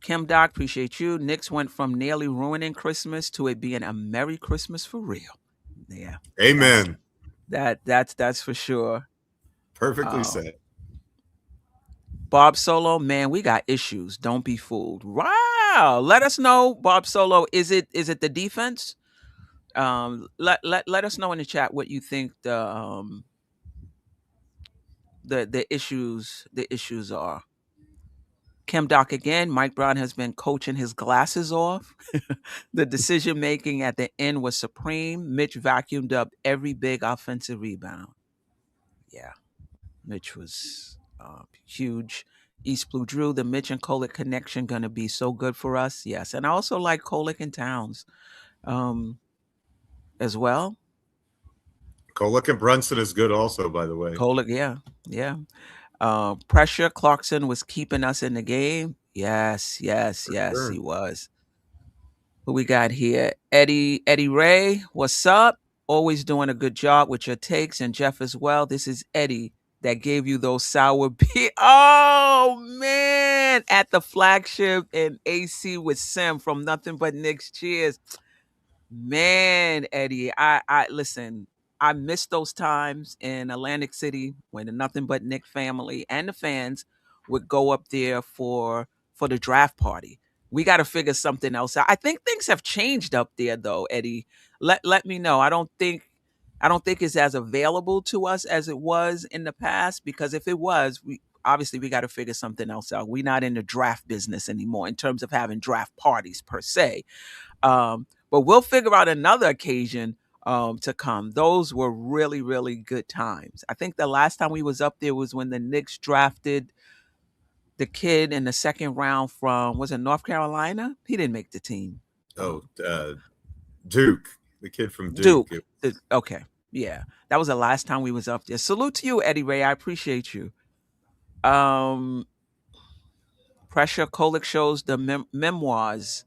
Kim Doc, appreciate you. Knicks went from nearly ruining Christmas to it being a Merry Christmas for real. Yeah. Amen. That's for sure. Perfectly said. Bob Solo, man, we got issues. Don't be fooled. Wow. Let us know, Bob Solo. Is it the defense? Let us know in the chat what you think the issues are. Kim Doc again. Mike Brown has been coaching his glasses off. The decision making at the end was supreme. Mitch vacuumed up every big offensive rebound. Yeah, Mitch was huge. East Blue Drew, the Mitch and Kolek connection going to be so good for us. Yes, and I also like Kolek and Towns as well. Kolek and Brunson is good also, by the way. Kolek, yeah. Pressure, Clarkson was keeping us in the game. Yes, sure. He was. Who we got here? Eddie Ray, what's up? Always doing a good job with your takes, and Jeff as well. This is Eddie that gave you those sour beer. Oh, man. At the flagship in AC with Sim from Nothing But Knicks. Cheers. Man, Eddie, I listen, I miss those times in Atlantic City when the nothing but Nick family and the fans would go up there for the draft party. We got to figure something else out. I think things have changed up there though, Eddie. Let me know. I don't think it's as available to us as it was in the past, because if it was, we got to figure something else out. We're not in the draft business anymore in terms of having draft parties per se. But we'll figure out another occasion to come. Those were really, really good times. I think the last time we was up there was when the Knicks drafted the kid in the second round from, was it North Carolina? He didn't make the team. Oh, Duke, the kid from Duke. Duke. Okay. Yeah. That was the last time we was up there. Salute to you, Eddie Ray. I appreciate you. Pressure Kolick shows the memoirs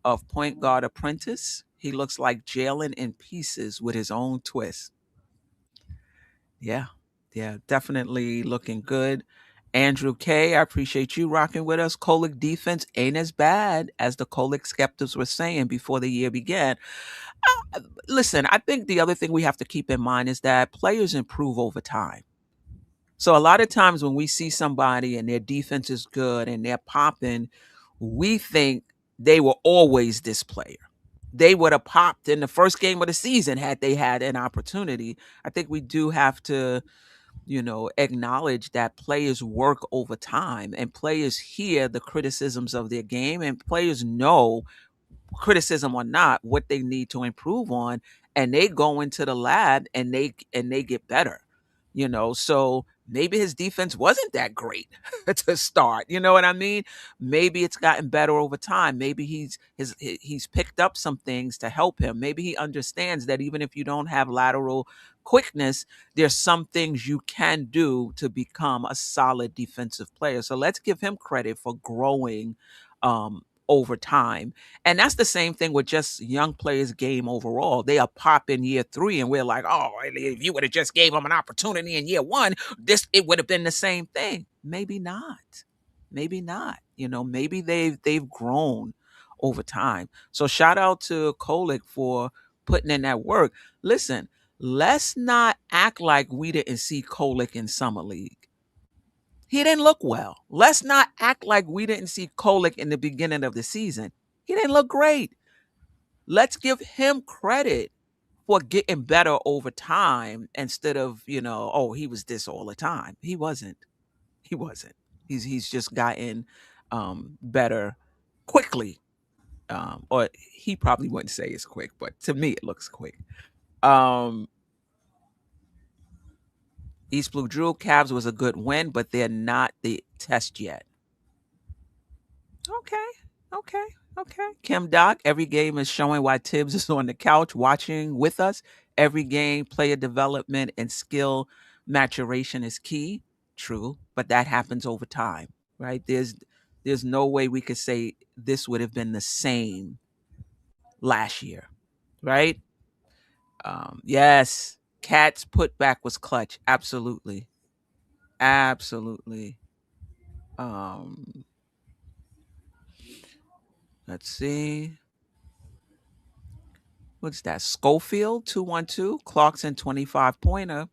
of point guard apprentice. He looks like Jalen in pieces with his own twist. Yeah. Yeah. Definitely looking good. Andrew K, I appreciate you rocking with us. Kolick defense ain't as bad as the Kolick skeptics were saying before the year began. Listen, I think the other thing we have to keep in mind is that players improve over time. So a lot of times when we see somebody and their defense is good and they're popping, we think they were always this player. They would have popped in the first game of the season had they had an opportunity. I think we do have to, acknowledge that players work over time and players hear the criticisms of their game and players know, criticism or not, what they need to improve on, and they go into the lab and they get better. So maybe his defense wasn't that great to start. You know what I mean? Maybe it's gotten better over time. Maybe he's picked up some things to help him. Maybe he understands that even if you don't have lateral quickness, there's some things you can do to become a solid defensive player. So let's give him credit for growing over time. And that's the same thing with just young players' game overall. They are pop in year 3, and we're like, oh, if you would have just gave them an opportunity in year 1, it would have been the same thing. Maybe not. Maybe not. Maybe they've grown over time. So shout out to Kolick for putting in that work. Listen, let's not act like we didn't see Kolick in Summer League. He didn't look well. Let's not act like we didn't see Kolick in the beginning of the season. He didn't look great. Let's give him credit for getting better over time instead of, oh, he was this all the time. He wasn't. He's just gotten better quickly. Or he probably wouldn't say it's quick, but to me it looks quick. East Blue Drew, Cavs was a good win, but they're not the test yet. Okay. Kim Doc, every game is showing why Tibbs is on the couch watching with us. Every game, player development and skill maturation is key. True, but that happens over time, right? There's no way we could say this would have been the same last year, right? Yes, Cat's putback was clutch. Absolutely. Let's see. What's that? Schofield 212, Clarkson 25-pointer.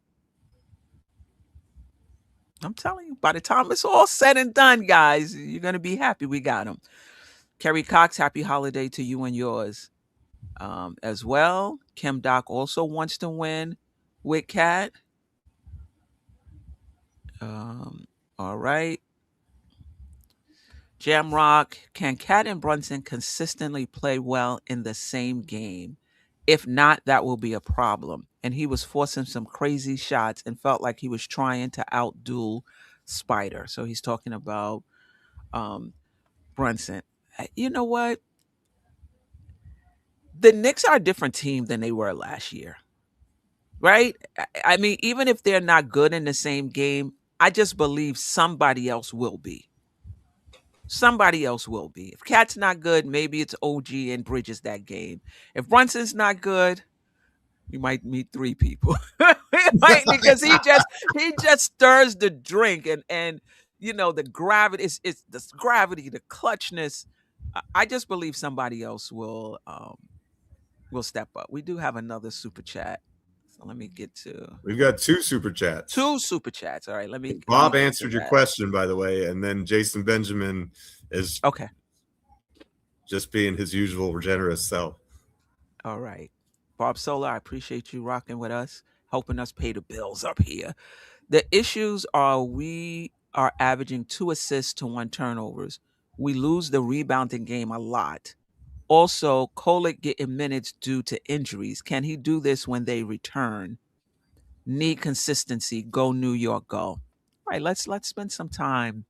I'm telling you, by the time it's all said and done, guys, you're gonna be happy we got him. Kerry Cox, happy holiday to you and yours. As well. Kim Doc also wants to win with Cat. All right. Jamrock, can Cat and Brunson consistently play well in the same game? If not, that will be a problem. And he was forcing some crazy shots and felt like he was trying to outdo Spider. So he's talking about Brunson. You know what? The Knicks are a different team than they were last year, right? I mean, even if they're not good in the same game, I just believe somebody else will be. Somebody else will be. If Cat's not good, maybe it's OG and Bridges that game. If Brunson's not good, you might meet 3 people. Right? Because he just stirs the drink and the gravity is the gravity, the clutchness. I just believe somebody else will step up. We do have another super chat. So let me get to We've got 2 super chats. 2 super chats. All right, let me. Bob get to answered your that. question, by the way, and then Jason Benjamin is Okay. just being his usual generous self. All right. Bob Solar, I appreciate you rocking with us, helping us pay the bills up here. The issues are we are averaging 2 assists to 1 turnovers. We lose the rebounding game a lot. Also, Kolek getting minutes due to injuries. Can he do this when they return? Need consistency. Go New York, go. All right, let's spend some time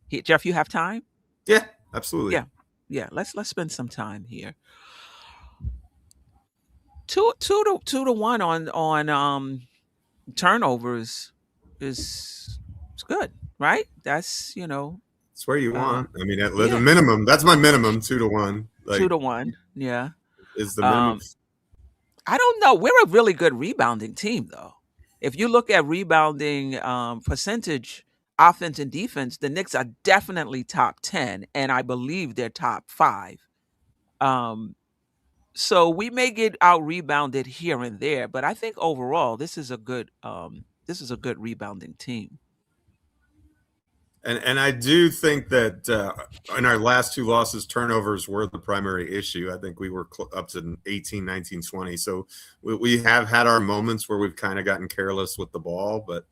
here. Geoff, you have time? Yeah, absolutely. Yeah. Let's spend some time here. Two to one on turnovers is good, right? That's It's where you want. I mean, at the yeah, minimum, that's my minimum, 2 to 1. 2 Like, to 1. Yeah. is the minimum. I don't know. We're a really good rebounding team, though. If you look at rebounding percentage, offense and defense, the Knicks are definitely top 10, and I believe they're top 5. So we may get out rebounded here and there, but I think overall this is a good rebounding team. And I do think that in our last 2 losses, turnovers were the primary issue. I think we were up to 18, 19, 20. So we have had our moments where we've kind of gotten careless with the ball, but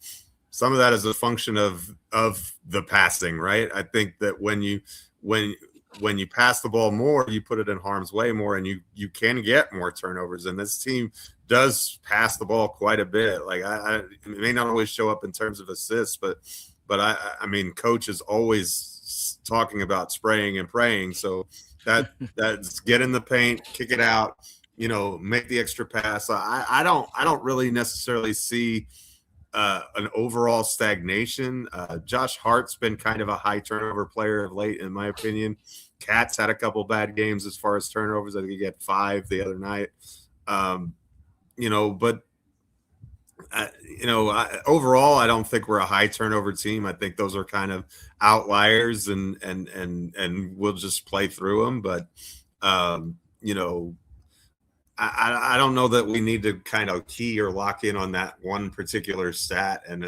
some of that is a function of the passing, right? I think that when you pass the ball more, you put it in harm's way more, and you can get more turnovers. And this team does pass the ball quite a bit. Like it may not always show up in terms of assists, but I mean, coach is always talking about spraying and praying. So that's get in the paint, kick it out, make the extra pass. I don't really necessarily see an overall stagnation. Josh Hart's been kind of a high turnover player of late, in my opinion. Cat's had a couple bad games as far as turnovers. I think he had 5 the other night. But overall, I don't think we're a high turnover team. I think those are kind of outliers, and we'll just play through them. But I don't know that we need to kind of key or lock in on that one particular stat and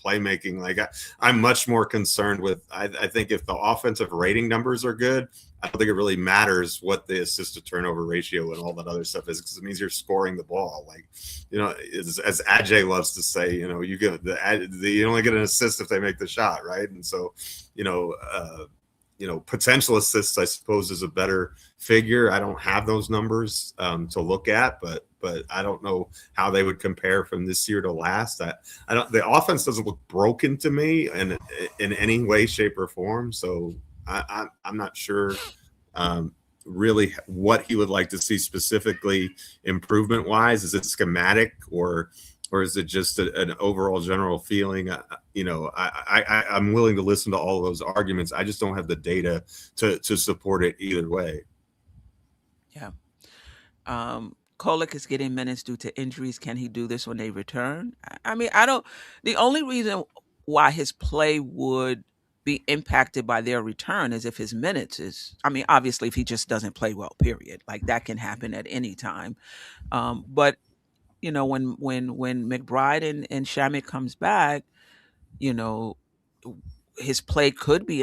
playmaking. Like I'm much more concerned with. I think if the offensive rating numbers are good, I don't think it really matters what the assist to turnover ratio and all that other stuff is, because it means you're scoring the ball. Like, as Ajay loves to say, you get you only get an assist if they make the shot, right? And so, potential assists, I suppose, is a better figure. I don't have those numbers to look at, but I don't know how they would compare from this year to last. I don't. The offense doesn't look broken to me in any way, shape, or form. So I'm not sure really what he would like to see specifically improvement wise. Is it schematic or is it just an overall general feeling? I'm willing to listen to all of those arguments. I just don't have the data to support it either way. Yeah. Kolek is getting minutes due to injuries. Can he do this when they return? I mean, I don't. The only reason why his play would be impacted by their return is if his minutes is. I mean, obviously, if he just doesn't play well, period. Like that can happen at any time. But when McBride and Shamet comes back, his play could be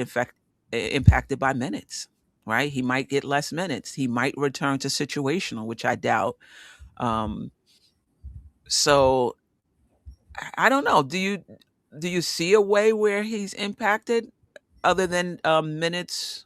impacted by minutes, right? He might get less minutes. He might return to situational, which I doubt. So I don't know. Do you see a way where he's impacted other than minutes?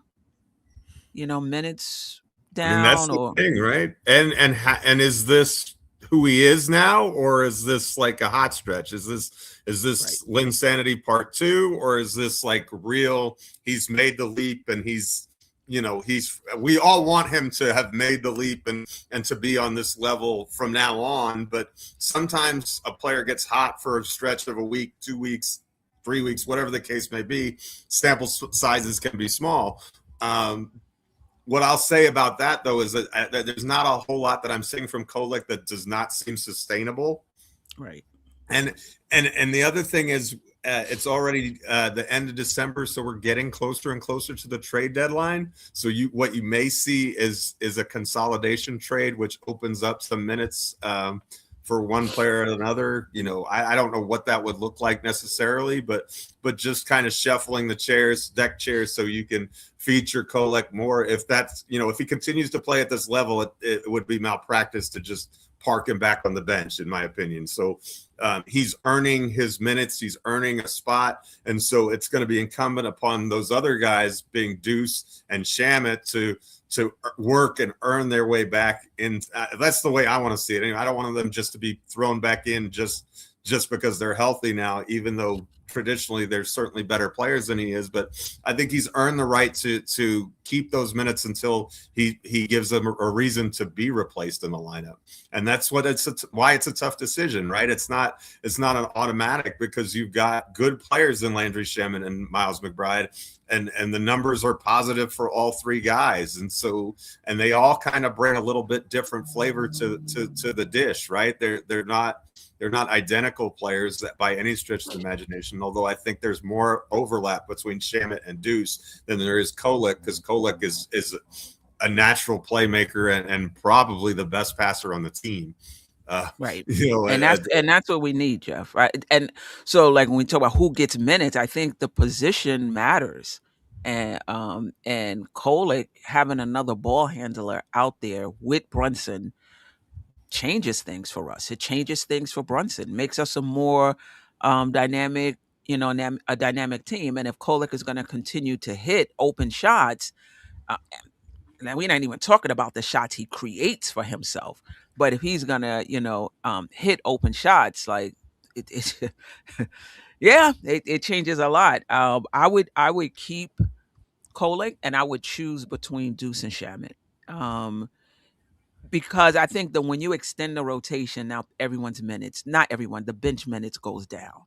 Minutes down. I mean, that's the thing, right? And is this who he is now, or is this like a hot stretch? Is this right. Linsanity part 2, or is this like real? He's made the leap, and we all want him to have made the leap and to be on this level from now on. But sometimes a player gets hot for a stretch of a week, 2 weeks, 3 weeks, whatever the case may be. Sample sizes can be small. What I'll say about that, though, is that there's not a whole lot that I'm seeing from Kolek that does not seem sustainable. Right. And the other thing is it's already the end of December, so we're getting closer and closer to the trade deadline. So what you may see is a consolidation trade, which opens up some minutes for one player or another. You know, I don't know what that would look like necessarily, but just kind of shuffling the chairs, deck chairs, so you can feature Kolek more. If that's, you know, if he continues to play at this level, it would be malpractice to just park him back on the bench, in my opinion. So he's earning his minutes, he's earning a spot, and so it's going to be incumbent upon those other guys, being Deuce and Shamit, to work and earn their way back in. That's the way I want to see it. Anyway, I don't want them just to be thrown back in just because they're healthy now, even though traditionally they're certainly better players than he is. But I think he's earned the right to keep those minutes until he gives them a reason to be replaced in the lineup. And that's what why it's a tough decision, right? It's not an automatic, because you've got good players in Landry Shamet and Miles McBride, and the numbers are positive for all three guys. And so, and they all kind of bring a little bit different flavor to the dish, right? They're not identical players by any stretch of the imagination, although I think there's more overlap between Shamet and Deuce than there is Kolek, because Kolek is a natural playmaker and probably the best passer on the team. Right. You know, and that's what we need, Geoff. Right. And so, like, when we talk about who gets minutes, I think the position matters. And Kolek having another ball handler out there with Brunson changes things for us. It changes things for Brunson, makes us a more dynamic, you know, a dynamic team. And if Kolek is going to continue to hit open shots, now we're not even talking about the shots he creates for himself, but if he's gonna, you know, hit open shots, like it yeah, it changes a lot. I would keep Kolek, and I would choose between Deuce and Shamet. Because I think that when you extend the rotation, now everyone's minutes, not everyone, the bench minutes goes down,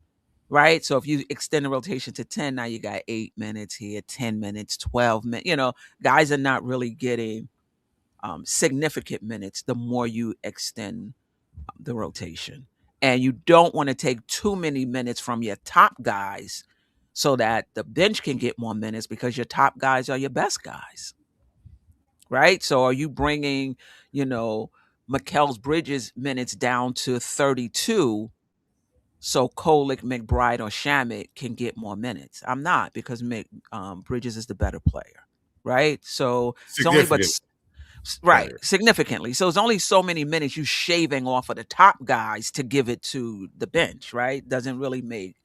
right? So if you extend the rotation to 10, now you got 8 minutes here, 10 minutes, 12 minutes. You know, guys are not really getting significant minutes the more you extend the rotation. And you don't want to take too many minutes from your top guys so that the bench can get more minutes, because your top guys are your best guys, right? So are you bringing, you know, Mikal Bridges minutes down to 32 so Kolek, McBride, or Shamet can get more minutes? I'm not, because Bridges is the better player, right? So it's only right, significantly. So it's only so many minutes you shaving off of the top guys to give it to the bench, right? Doesn't really make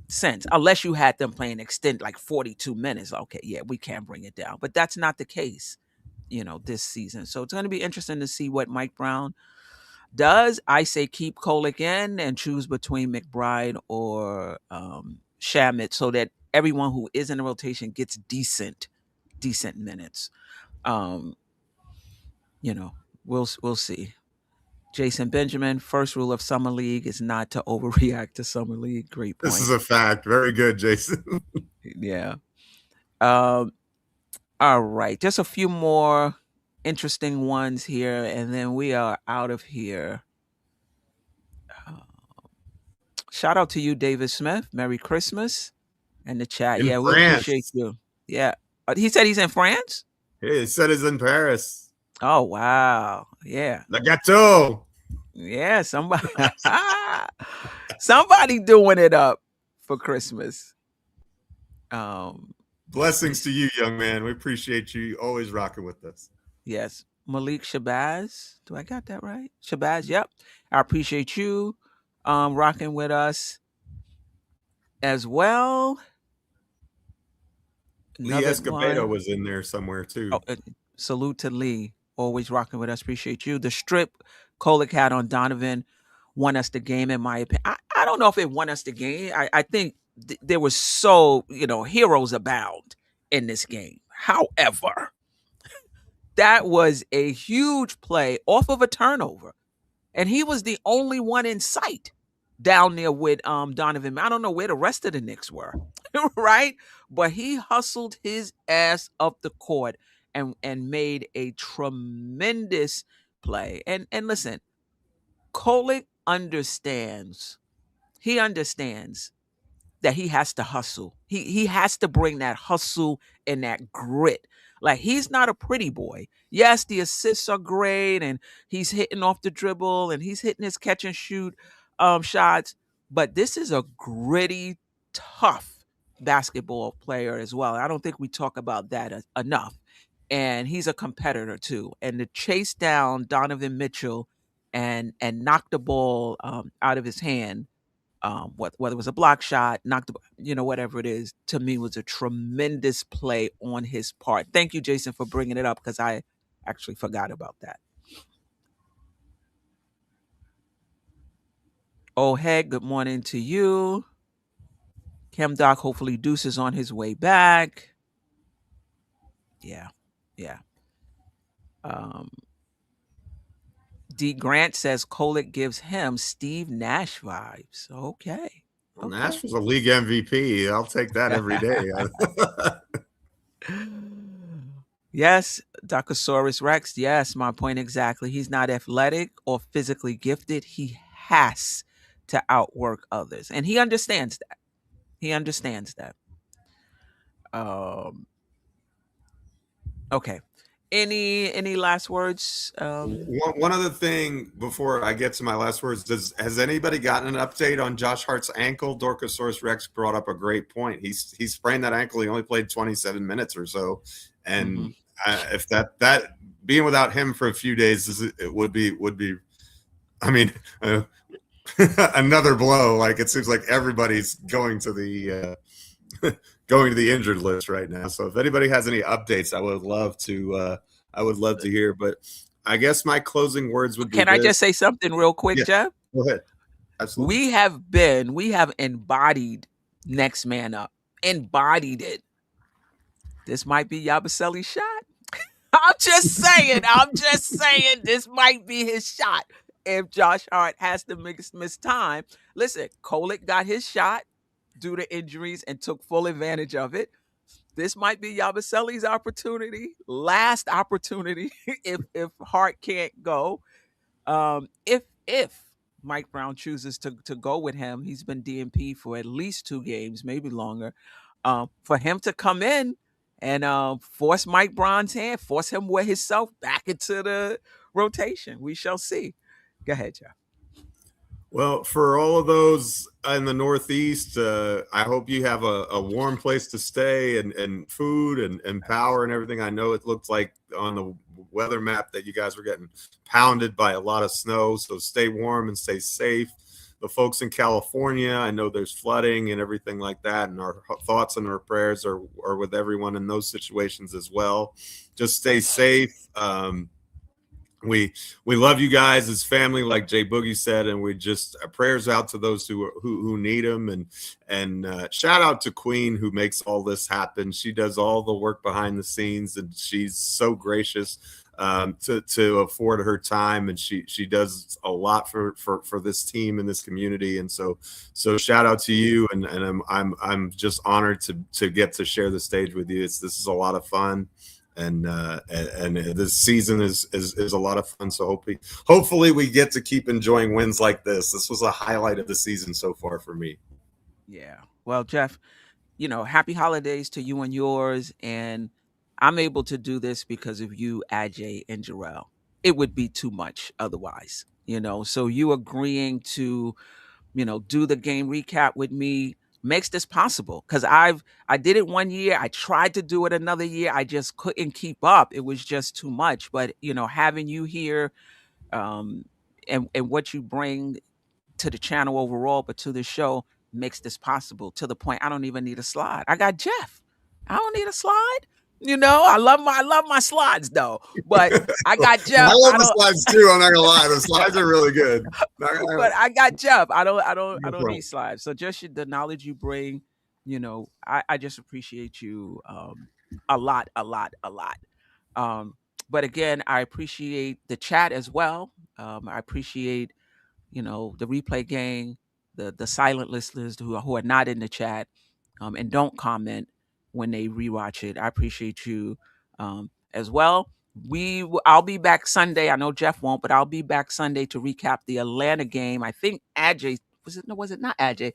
sense unless you had them playing extend like 42 minutes. Okay, yeah, we can bring it down, but that's not the case, you know, this season. So it's going to be interesting to see what Mike Brown does. I say keep Kolek in and choose between McBride or Shamet, so that everyone who is in the rotation gets decent minutes. You know, we'll see. Jason Benjamin, first rule of Summer League is not to overreact to Summer League. Great point. This is a fact. Very good, Jason. Yeah. All right. Just a few more interesting ones here, and then we are out of here. Shout out to you, David Smith. Merry Christmas. In the chat. In yeah, we France. appreciate you. Yeah. He said he's in France? Hey, he said he's in Paris. Oh, wow. Yeah. Le gâteau. Yeah, somebody doing it up for Christmas. Blessings to you, young man. We appreciate you always rocking with us. Yes. Malik Shabazz. Do I got that right? Shabazz, yep. I appreciate you rocking with us as well. Lee Escobedo was in there somewhere too. Oh, salute to Lee. Always rocking with us. Appreciate you. The strip Kolek had on Donovan won us the game, in my opinion. I don't know if it won us the game. I think there was heroes abound in this game. However, that was a huge play off of a turnover. And he was the only one in sight down there with Donovan. I don't know where the rest of the Knicks were, right? But he hustled his ass up the court and made a tremendous play. And listen, Kolek understands. He understands that he has to hustle. He has to bring that hustle and that grit. Like, he's not a pretty boy. Yes, the assists are great, and he's hitting off the dribble, and he's hitting his catch and shoot shots. But this is a gritty, tough basketball player as well. I don't think we talk about that enough. And he's a competitor too. And to chase down Donovan Mitchell and knock the ball out of his hand, whether it was a block shot, knocked, whatever it is, to me was a tremendous play on his part. Thank you, Jason, for bringing it up, because I actually forgot about that. Oh, hey, good morning to you. Chem Doc, hopefully Deuce is on his way back. Yeah. D. Grant says Kolek gives him Steve Nash vibes. Okay. Well, Nash was a league MVP. I'll take that every day. Yes, Darkosaurus Rex. Yes, my point exactly. He's not athletic or physically gifted. He has to outwork others, and he understands that. Okay. Any last words? One other thing before I get to my last words, has anybody gotten an update on Josh Hart's ankle? Dorkosaurus Rex brought up a great point. He sprained that ankle. He only played 27 minutes or so, and if that being without him for a few days, it would be. I mean, another blow. Like, it seems like everybody's going to the injured list right now. So if anybody has any updates, I would love to hear. But I guess my closing words would be. Can I just say something real quick, Yeah, Geoff? go ahead. Absolutely. We have embodied next man up. Embodied it. This might be Yabusele's shot. I'm just saying this might be his shot. If Josh Hart has to miss time. Listen, Kolek got his shot due to injuries and took full advantage of it. This might be Yabusele's opportunity, last opportunity, if Hart can't go. If Mike Brown chooses to go with him, he's been DNP for at least 2 games, maybe longer. For him to come in and force Mike Brown's hand, force him with himself back into the rotation. We shall see. Go ahead, Geoff. Well, for all of those in the Northeast, I hope you have a warm place to stay and food and power and everything. I know it looked like on the weather map that you guys were getting pounded by a lot of snow, so stay warm and stay safe. The folks in California, I know there's flooding and everything like that, and our thoughts and our prayers are with everyone in those situations as well. Just stay safe. We love you guys as family, like Jay Boogie said, and we just prayers out to those who need them, and shout out to Queen, who makes all this happen. She does all the work behind the scenes, and she's so gracious to afford her time, and she does a lot for this team and this community, and so shout out to you, and I'm just honored to get to share the stage with you. This is a lot of fun. And this season is a lot of fun. So hopefully we get to keep enjoying wins like this. This was a highlight of the season so far for me. Yeah. Well, Geoff, happy holidays to you and yours. And I'm able to do this because of you, Ajay and Jarrell. It would be too much otherwise, So you agreeing to, do the game recap with me makes this possible, because I did it 1 year. I tried to do it another year. I just couldn't keep up. It was just too much. But having you here, and what you bring to the channel overall, but to the show, makes this possible, to the point I don't even need a slide. I got Geoff. I don't need a slide. I love my slides though, but I got Geoff. I love the slides too. I'm not gonna lie, the slides are really good. But I got Geoff. I don't need slides. So just the knowledge you bring, I just appreciate you a lot. But again, I appreciate the chat as well. I appreciate the replay gang, the silent listeners who are not in the chat and don't comment when they rewatch it. I appreciate you as well. I'll be back Sunday. I know Geoff won't, but I'll be back Sunday to recap the Atlanta game. I think Ajay was it not Ajay?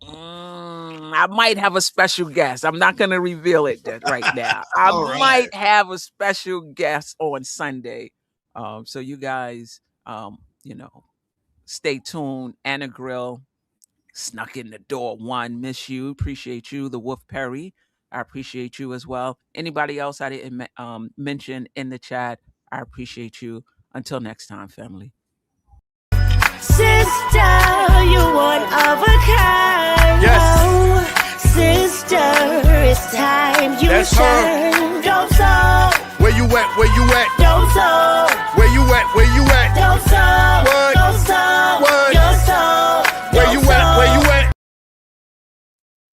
I might have a special guest. I'm not going to reveal it right now. I All right. might have a special guest on Sunday. So you guys, stay tuned. Anna Grill snuck in the door. One, miss you. Appreciate you. The Wolf Perry, I appreciate you as well. Anybody else I didn't mention in the chat, I appreciate you. Until next time, family. Sister, you one of a kind. Yes. Oh, sister, it's time you That's her. shine. Go so. Where you at? Where you at?